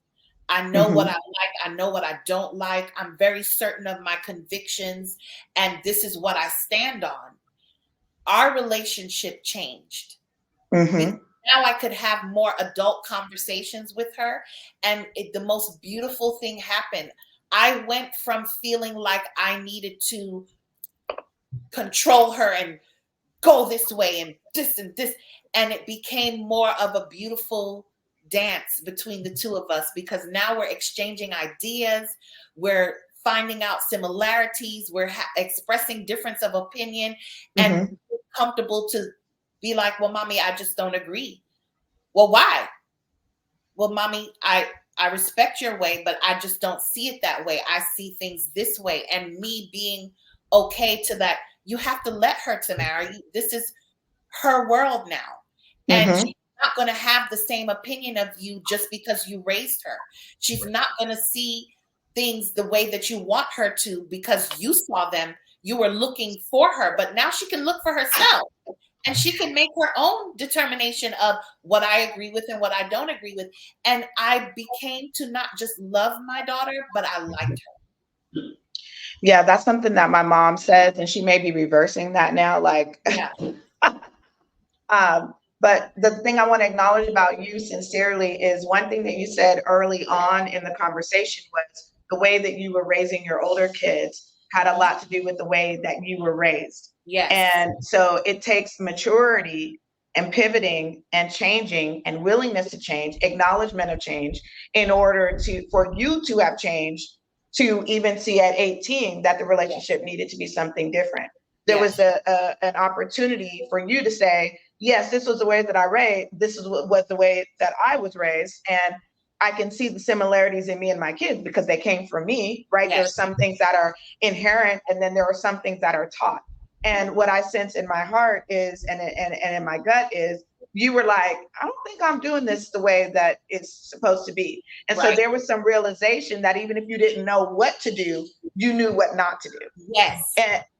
I know what I Mhm. like. I know what I don't like. I'm very certain of my convictions, and this is what I stand on. Our relationship changed because Mhm. now I could have more adult conversations with her. And the most beautiful thing happened. I went from feeling like I needed to control her and go this way and this and this. And it became more of a beautiful dance between the two of us because now we're exchanging ideas. We're finding out similarities. We're expressing difference of opinion and Mhm. comfortable to be like, well, mommy, I just don't agree. Well, why? Well, mommy, I respect your way, but I just don't see it that way. I see things this way. And me being okay to that, you have to let her, Tamara. This is her world now. And Mhm. she's not going to have the same opinion of you just because you raised her. She's not going to see things the way that you want her to because you saw them. You were looking for her, but now she can look for herself. And she can make her own determination of what I agree with and what I don't agree with. And I became to not just love my daughter, but I liked her. Yeah, that's something that my mom says, and she may be reversing that now. Like, Yeah. but the thing I want to acknowledge about you sincerely is one thing that you said early on in the conversation was the way that you were raising your older kids had a lot to do with the way that you were raised. Yes. And so it takes maturity and pivoting and changing and willingness to change, acknowledgement of change in order for you to have changed to even see at 18 that the relationship needed to be something different. There was an opportunity for you to say, yes, this was the way that I raised, this is was the way that I was raised. And I can see the similarities in me and my kids because they came from me, right? Yes. There are some things that are inherent, and then there are some things that are taught. And what I sense in my heart is, and in my gut is, you were like, I don't think I'm doing this the way that it's supposed to be. And so there was some realization that even if you didn't know what to do, you knew what not to do. Yes.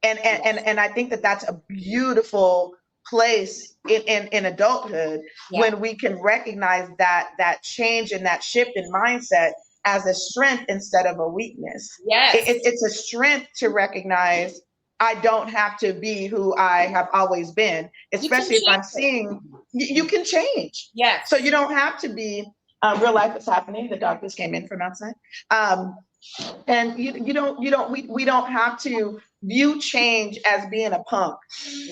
And I think that that's a beautiful place in adulthood when we can recognize that change and that shift in mindset as a strength instead of a weakness. Yes. It's a strength to recognize I don't have to be who I have always been, especially if I'm seeing you can change. Yes. So you don't have to be real life is happening. The doctors came in from outside. And we don't have to view change as being a punk,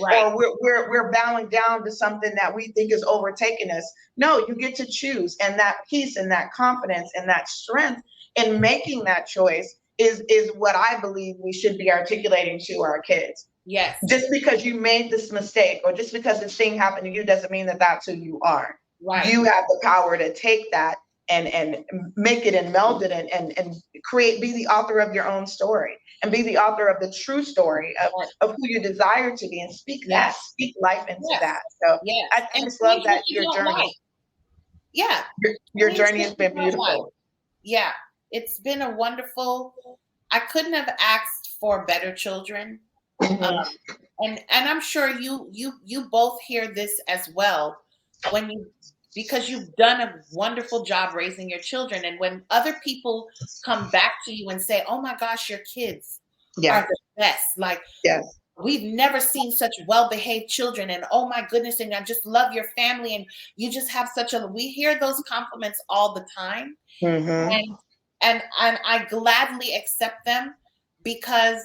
right, or we're bowing down to something that we think is overtaking us. No, you get to choose, and that peace and that confidence and that strength in making that choice is what I believe we should be articulating to our kids. Yes. Just because you made this mistake or just because this thing happened to you doesn't mean that that's who you are. Right. You have the power to take that and make it and meld it and be the author of your own story and be the author of the true story of who you desire to be and speak that, speak life into that. So I just love that your journey. Yeah. Your journey has been beautiful. Yeah. It's been a wonderful, I couldn't have asked for better children. And I'm sure you both hear this as well because you've done a wonderful job raising your children. And when other people come back to you and say, oh my gosh, your kids are the best. Like, we've never seen such well-behaved children. And oh my goodness, and I just love your family. And you just have we hear those compliments all the time. And I gladly accept them because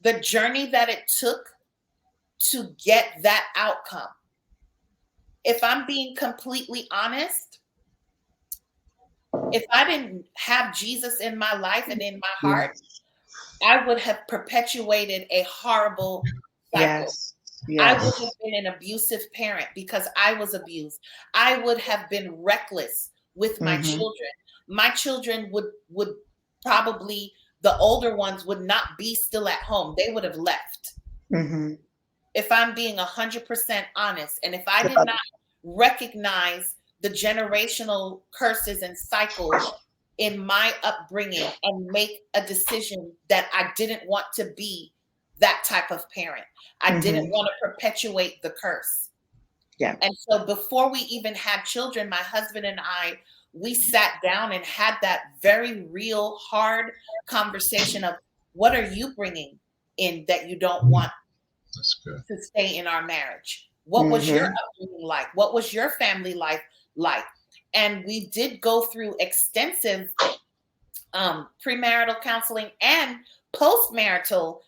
the journey that it took to get that outcome, if I'm being completely honest, if I didn't have Jesus in my life and in my heart, I would have perpetuated a horrible cycle. I would have been an abusive parent because I was abused. I would have been reckless with my children. My children would probably, the older ones would not be still at home. They would have left. If I'm being 100% honest, and if I did not recognize the generational curses and cycles in my upbringing and make a decision that I didn't want to be that type of parent. I didn't want to perpetuate the curse. And so before we even had children, my husband and I, we sat down and had that very real, hard conversation of what are you bringing in that you don't want to stay in our marriage? What was your upbringing like? What was your family life like? And we did go through extensive premarital counseling and postmarital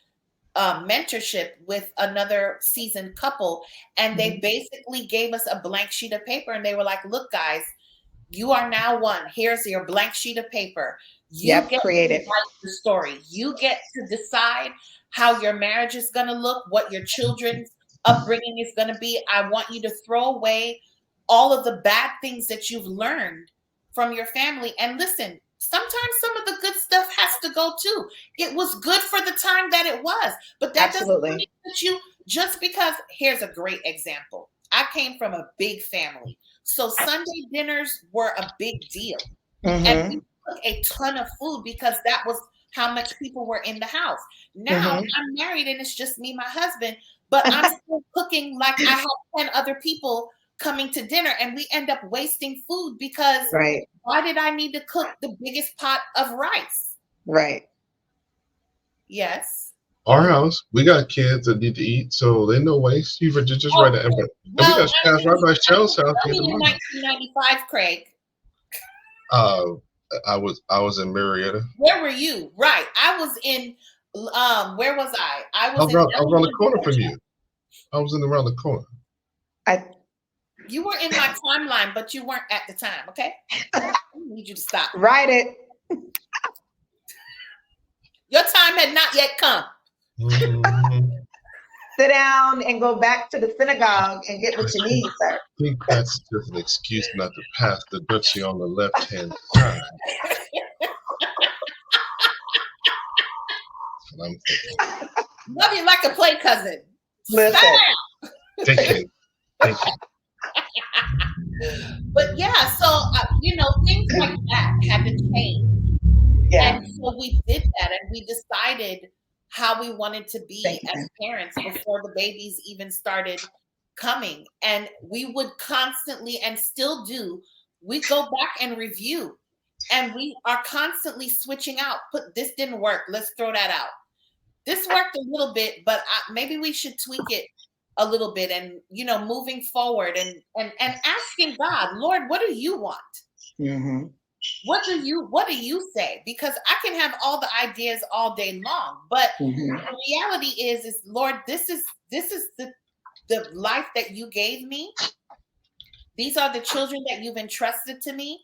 mentorship with another seasoned couple. And they basically gave us a blank sheet of paper and they were like, look, guys, you are now one. Here's your blank sheet of paper. You get to write the story. You get to decide how your marriage is going to look, what your children's upbringing is going to be. I want you to throw away all of the bad things that you've learned from your family. And listen, sometimes some of the good stuff has to go too. It was good for the time that it was, but that doesn't mean that you, just because, here's a great example. I came from a big family. So Sunday dinners were a big deal. And we cooked a ton of food because that was how much people were in the house. Now I'm married and it's just me, my husband, but I'm still cooking like I have 10 other people coming to dinner, and we end up wasting food because why did I need to cook the biggest pot of rice? Right. Yes. Our house, we got kids that need to eat, so they no waste. You just right there. And we got passed right by Shell's house. In 1995, Craig. I was in Marietta. Where were you? Right. I was in where was I? I was around the corner from you. I was around the corner. You were in my timeline, but you weren't at the time, okay? I need you to stop. Write it. Your time had not yet come. Sit down and go back to the synagogue and get what you need, sir. I think that's just an excuse not to pass the Dutchie on the left-hand side. That's what I'm thinking. Love you like a play cousin. Listen. Thank you. But yeah, so things like that had to change. Yeah. And so we did that, and we decided how we wanted to be as parents before the babies even started coming. And we would constantly, and still do, we go back and review. And we are constantly switching out. This didn't work. Let's throw that out. This worked a little bit, but maybe we should tweak it a little bit, and moving forward and asking God, Lord, what do you want? Mm-hmm. What do you say? Because I can have all the ideas all day long, but the reality is Lord, this is the life that you gave me. These are the children that you've entrusted to me.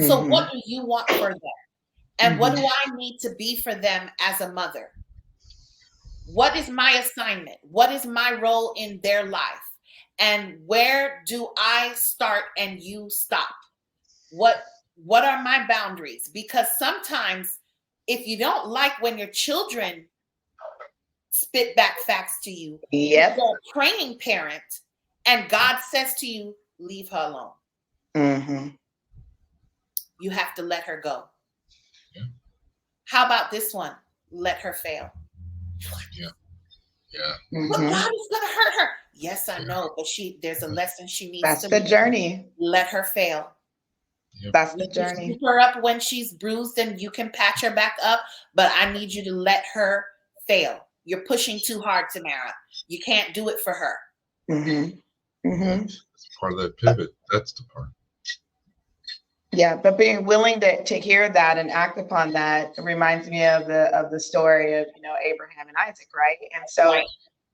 So what do you want for them? And what do I need to be for them as a mother? What is my assignment? What is my role in their life? And where do I start and you stop? What are my boundaries? Because sometimes if you don't like when your children spit back facts to you, you're a praying parent, and God says to you, leave her alone. Mm-hmm. You have to let her go. Yeah. How about this one? Let her fail. Yeah. But God is gonna hurt her. Yes, I know, but there's a lesson she needs. That's the journey. Let her fail. Yep. That's the journey. Pick her up when she's bruised, and you can patch her back up. But I need you to let her fail. You're pushing too hard, Tamara. You can't do it for her. That's part of that pivot. That's the part. Yeah, but being willing to hear that and act upon that reminds me of the story of Abraham and Isaac, right? And so,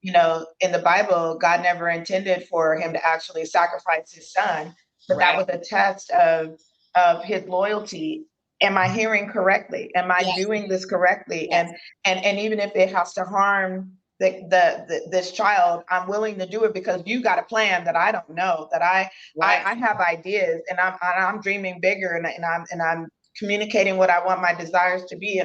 in the Bible, God never intended for him to actually sacrifice his son, but that was a test of his loyalty. Am I hearing correctly? Am I doing this correctly? And even if it has to harm this child, I'm willing to do it because you got a plan that I don't know, that I have ideas, and I'm dreaming bigger, and I'm communicating what I want my desires to be,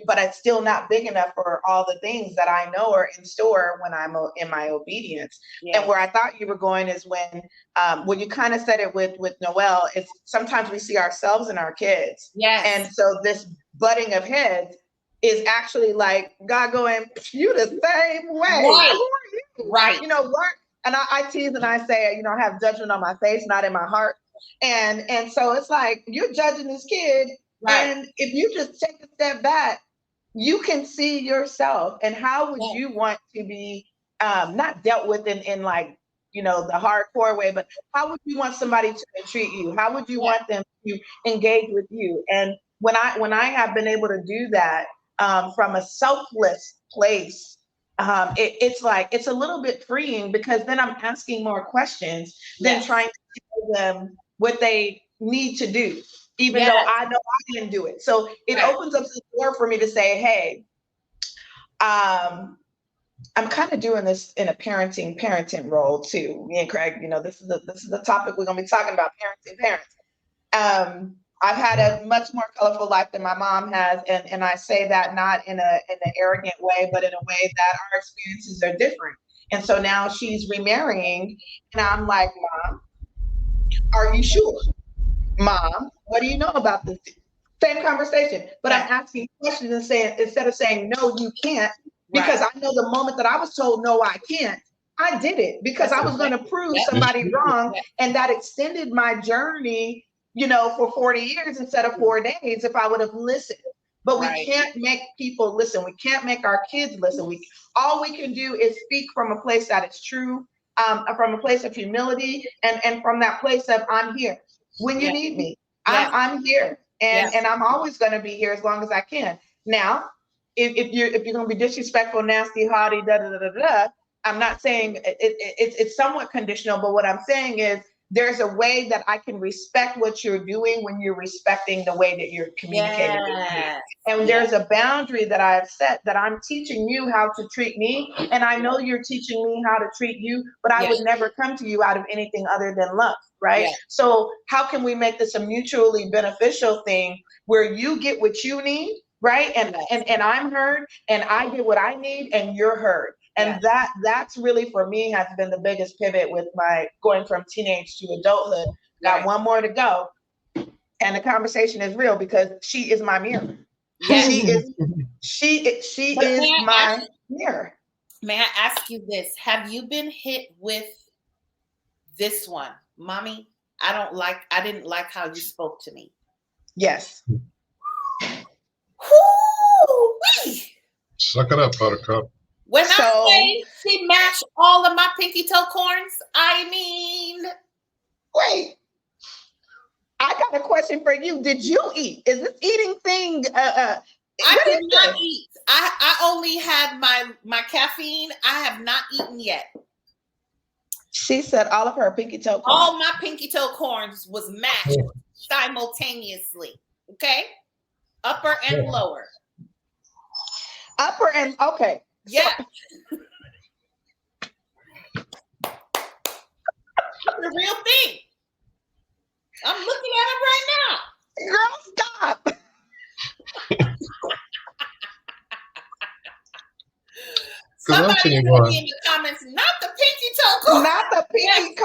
but it's still not big enough for all the things that I know are in store when I'm in my obedience. Yeah. And where I thought you were going is when you kind of said it with Noelle, it's sometimes we see ourselves in our kids. Yes. And so this butting of heads is actually like God going, you the same way. Right. Who are you? Right. What? And I tease and I say, I have judgment on my face, not in my heart. And so it's like, you're judging this kid. Right. And if you just take a step back, you can see yourself. And how would you want to be not dealt with in like, the hardcore way, but how would you want somebody to treat you? How would you want them to engage with you? And when I have been able to do that, from a selfless place, it's like, it's a little bit freeing, because then I'm asking more questions than trying to tell them what they need to do, even though I know I didn't do it. So it opens up the door for me to say, hey, I'm kind of doing this in a parenting role too. Me and Craig, this is the topic we're going to be talking about, parenting parents. I've had a much more colorful life than my mom has, and I say that not in an arrogant way, but in a way that our experiences are different. And so now she's remarrying, and I'm like, Mom, are you sure? Mom, what do you know about this? Same conversation, but I'm asking questions and saying, instead of saying no, you can't, because I know the moment that I was told no, I can't, I did it because I was going to prove somebody wrong, and that extended my journey, for 40 years instead of 4 days if I would have listened. But we can't make people listen. We can't make our kids listen. All we can do is speak from a place that is true, from a place of humility, and from that place of I'm here when you need me. I'm here, and I'm always going to be here as long as I can. Now, if you're going to be disrespectful, nasty, haughty, I'm not saying it's somewhat conditional, but what I'm saying is there's a way that I can respect what you're doing when you're respecting the way that you're communicating with me. And there's a boundary that I've set, that I'm teaching you how to treat me, and I know you're teaching me how to treat you, but I would never come to you out of anything other than love, right? So how can we make this a mutually beneficial thing where you get what you need, right? And I'm heard, and I get what I need, and you're heard. And that's really, for me, has been the biggest pivot with my going from teenage to adulthood. Got one more to go. And the conversation is real because she is my mirror. She is my mirror. May I ask you this? Have you been hit with this one? Mommy, I didn't like how you spoke to me. Yes. Suck it up, Buttercup. When I say she matched all of my pinky toe corns, I mean. Wait. I got a question for you. Did you eat? Is this eating thing? I did not eat. I only had my caffeine. I have not eaten yet. She said all of her pinky toe corns. All my pinky toe corns was mashed simultaneously. Okay? Upper and lower. Upper and, okay. Yeah. The real thing. I'm looking at him right now. Girl, stop. Somebody put me in the comments, not the pinky toe corn. Not the pinky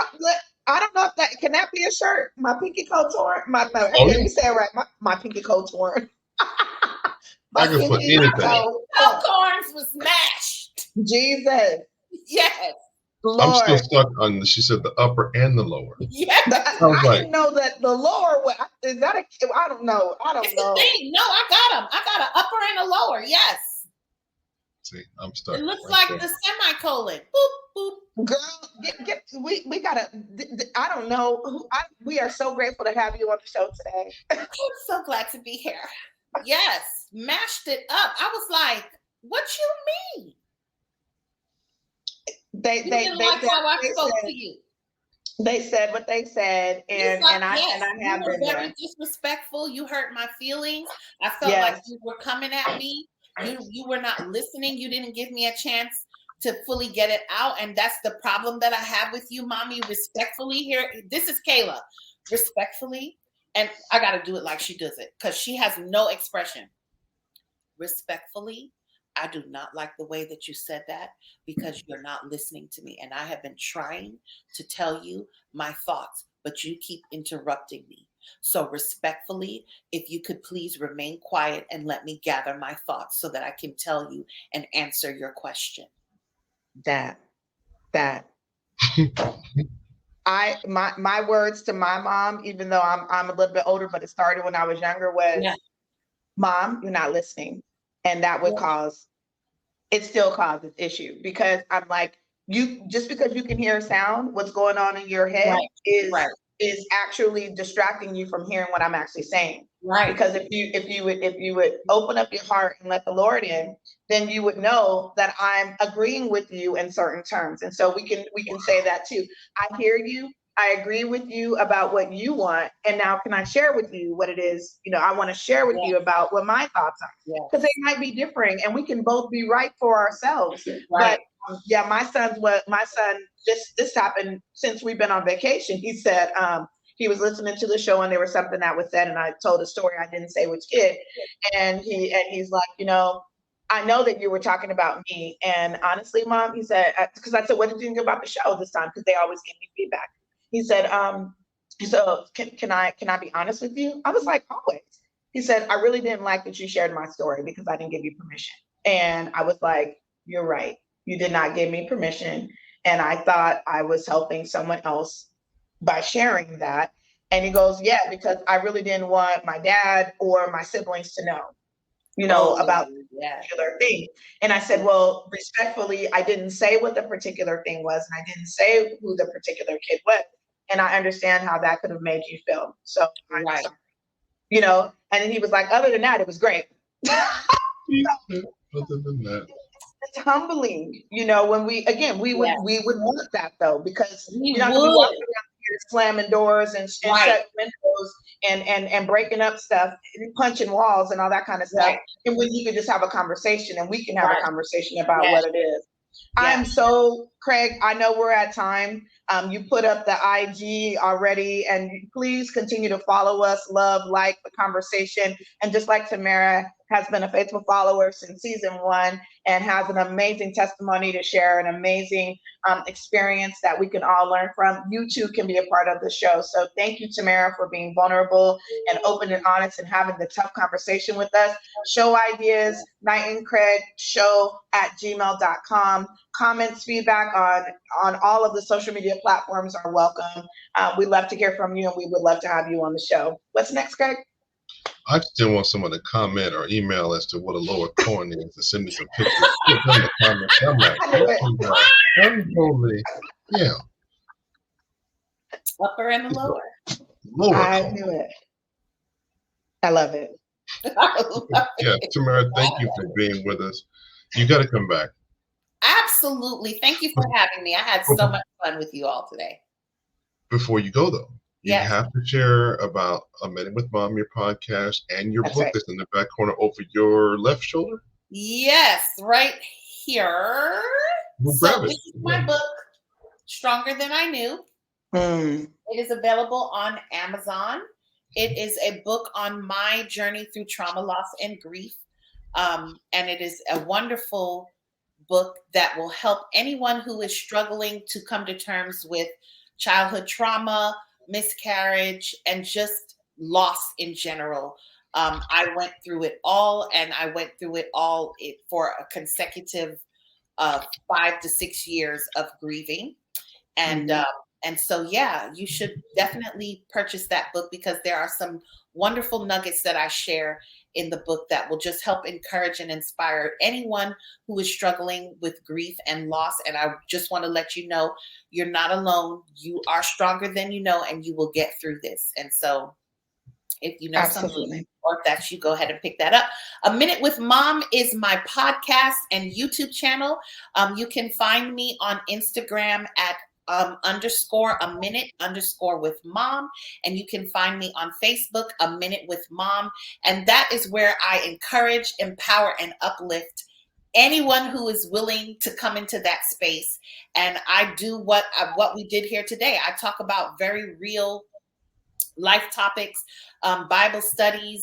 I don't know if that can that be a shirt. My pinky toe torn. Let me say it right. My pinky toe torn. I can put anything. Toe corns was mashed. Jesus. Yes. Lord. I'm still stuck on. She said the upper and the lower. Yes. I didn't know that the lower. Is that a? I don't know. It's the thing. No, I got them. I got an upper and a lower. Yes. See, I'm stuck. It looks like the semicolon. Boop boop. Girl, we gotta. I don't know. We are so grateful to have you on the show today. I'm so glad to be here. Yes, mashed it up. I was like, "What you mean?" They like how I spoke to you. They said what they said, and I have been very disrespectful. You hurt my feelings. I felt like you were coming at me. You were not listening. You didn't give me a chance to fully get it out, and that's the problem that I have with you, Mommy. Respectfully, here, this is Kayla. Respectfully, and I got to do it like she does it because she has no expression. Respectfully, I do not like the way that you said that because you're not listening to me. And I have been trying to tell you my thoughts, but you keep interrupting me. So respectfully, if you could please remain quiet and let me gather my thoughts so that I can tell you and answer your question. That. My words to my mom, even though I'm a little bit older, but it started when I was younger, was, Mom, you're not listening. And that would still causes issue because I'm like, just because you can hear a sound, what's going on in your head is actually distracting you from hearing what I'm actually saying. Right. Because if you would open up your heart and let the Lord in, then you would know that I'm agreeing with you in certain terms. And so we can say that too. I hear you. I agree with you about what you want. And now can I share with you what it is, I want to share with you about what my thoughts are, because they might be differing and we can both be right for ourselves. Right. But my son, this happened since we've been on vacation. He said, he was listening to the show and there was something that was said, and I told a story. I didn't say which kid, and he's like, I know that you were talking about me, and honestly, Mom, he said, because I said, what did you think about the show this time? Because they always give me feedback. He said, so can I be honest with you? I was like, always. He said, I really didn't like that you shared my story because I didn't give you permission. And I was like, you're right. You did not give me permission. And I thought I was helping someone else by sharing that. And he goes, yeah, because I really didn't want my dad or my siblings to know, about the particular thing. And I said, well, respectfully, I didn't say what the particular thing was, and I didn't say who the particular kid was. And I understand how that could have made you feel. So I'm sorry. And then he was like, other than that, it was great. Other than that. It's humbling, when we would want that though, because you're not gonna be walking around here slamming doors and shut windows and breaking up stuff and punching walls and all that kind of stuff. And when you can just have a conversation and we can have a conversation about what it is. I'm so, Craig, I know we're at time. You put up the IG already, and please continue to follow us, love, like the conversation. And just like Tamara has been a faithful follower since season 1 and has an amazing testimony to share, an amazing experience that we can all learn from, you too can be a part of the show. So thank you, Tamara, for being vulnerable and open and honest and having the tough conversation with us. Show ideas, Knight&Craig show@gmail.com. Comments, feedback on all of the social media platforms are welcome. We'd love to hear from you, and we would love to have you on the show. What's next, Craig? I still want someone to comment or email as to what a lower corn is and send me some pictures. I'm like, totally, yeah. Upper and the lower. Lower I corn. knew it. I love it. Yeah, Tamara, thank you for being with us. You got to come back. Absolutely. Thank you for having me. I had so much fun with you all today. Before you go, though, you have to share about A Minute with Mom, your podcast, and your book that's in the back corner over your left shoulder. Yes, right here. So this is my book, Stronger Than I Knew. It is available on Amazon. It is a book on my journey through trauma, loss, and grief. And it is a wonderful book that will help anyone who is struggling to come to terms with childhood trauma, miscarriage, and just loss in general. I went through it all, and I went through it all for a consecutive 5 to 6 years of grieving. And so, you should definitely purchase that book, because there are some wonderful nuggets that I share in the book that will just help encourage and inspire anyone who is struggling with grief and loss. And I just want to let you know, you're not alone. You are stronger than you know, and you will get through this. And so if you know something, or if that's you, go ahead and pick that up. A Minute with Mom is my podcast and YouTube channel. You can find me on Instagram at _a minute _ with mom, and you can find me on Facebook, A Minute with Mom, and that is where I encourage, empower, and uplift anyone who is willing to come into that space. And I do what we did here today. I talk about very real life topics, Bible studies,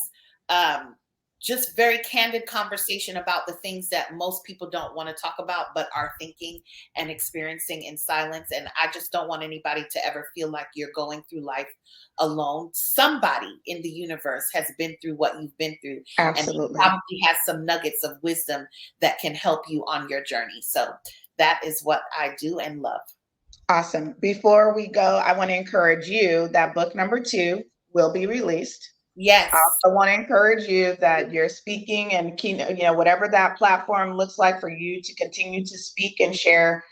just very candid conversation about the things that most people don't want to talk about, but are thinking and experiencing in silence. And I just don't want anybody to ever feel like you're going through life alone. Somebody in the universe has been through what you've been through. Absolutely. And probably has some nuggets of wisdom that can help you on your journey. So that is what I do and love. Awesome. Before we go, I want to encourage you that book number 2 will be released. Yes. I also want to encourage you that you're speaking and whatever that platform looks like for you to continue to speak and share,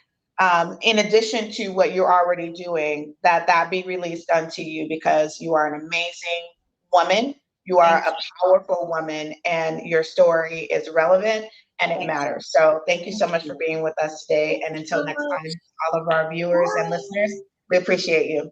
in addition to what you're already doing, that be released unto you, because you are an amazing woman. You are a powerful woman, and your story is relevant and it matters. So thank you so much for being with us today. And until next time, all of our viewers and listeners, we appreciate you.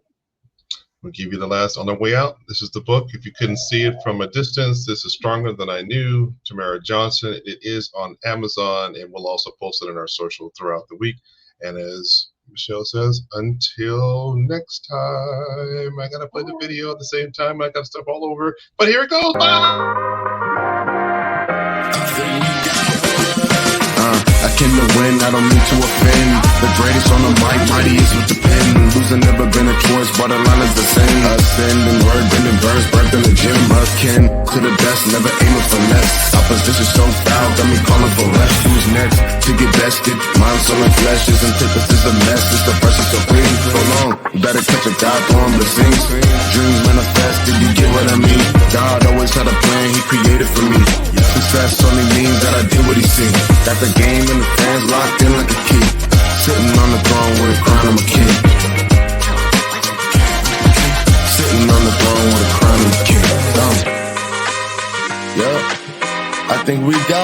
We'll give you the last on the way out. This is the book. If you couldn't see it from a distance, this is Stronger Than I Knew, Tamara Johnson. It is on Amazon, and we'll also post it in our social throughout the week. And as Michelle says, until next time. I gotta play the video at the same time. I gotta start all over. But here it goes. I came to win, I don't mean to offend. The greatest on the mic, mightiest with the pen. Losing never been a choice, but a line is the same. Ascending word, bending verse, birth in the gym. Akin to the best, never aiming for less. Opposition so foul, got me calling for rest. Who's next to get bested? Mind, soul, and flesh is antithesis of mess. It's the verses so clean, so long. You better catch a God, throw him the sing. Dreams manifest, did you get what I mean? God always had a plan, he created for me. Success only means that I did what he seen. Got the game and the fans locked in like a key. Sitting on the throne with a crown, I'm a king. Sitting on the throne with a crown, I'm a king. Yeah, I think we got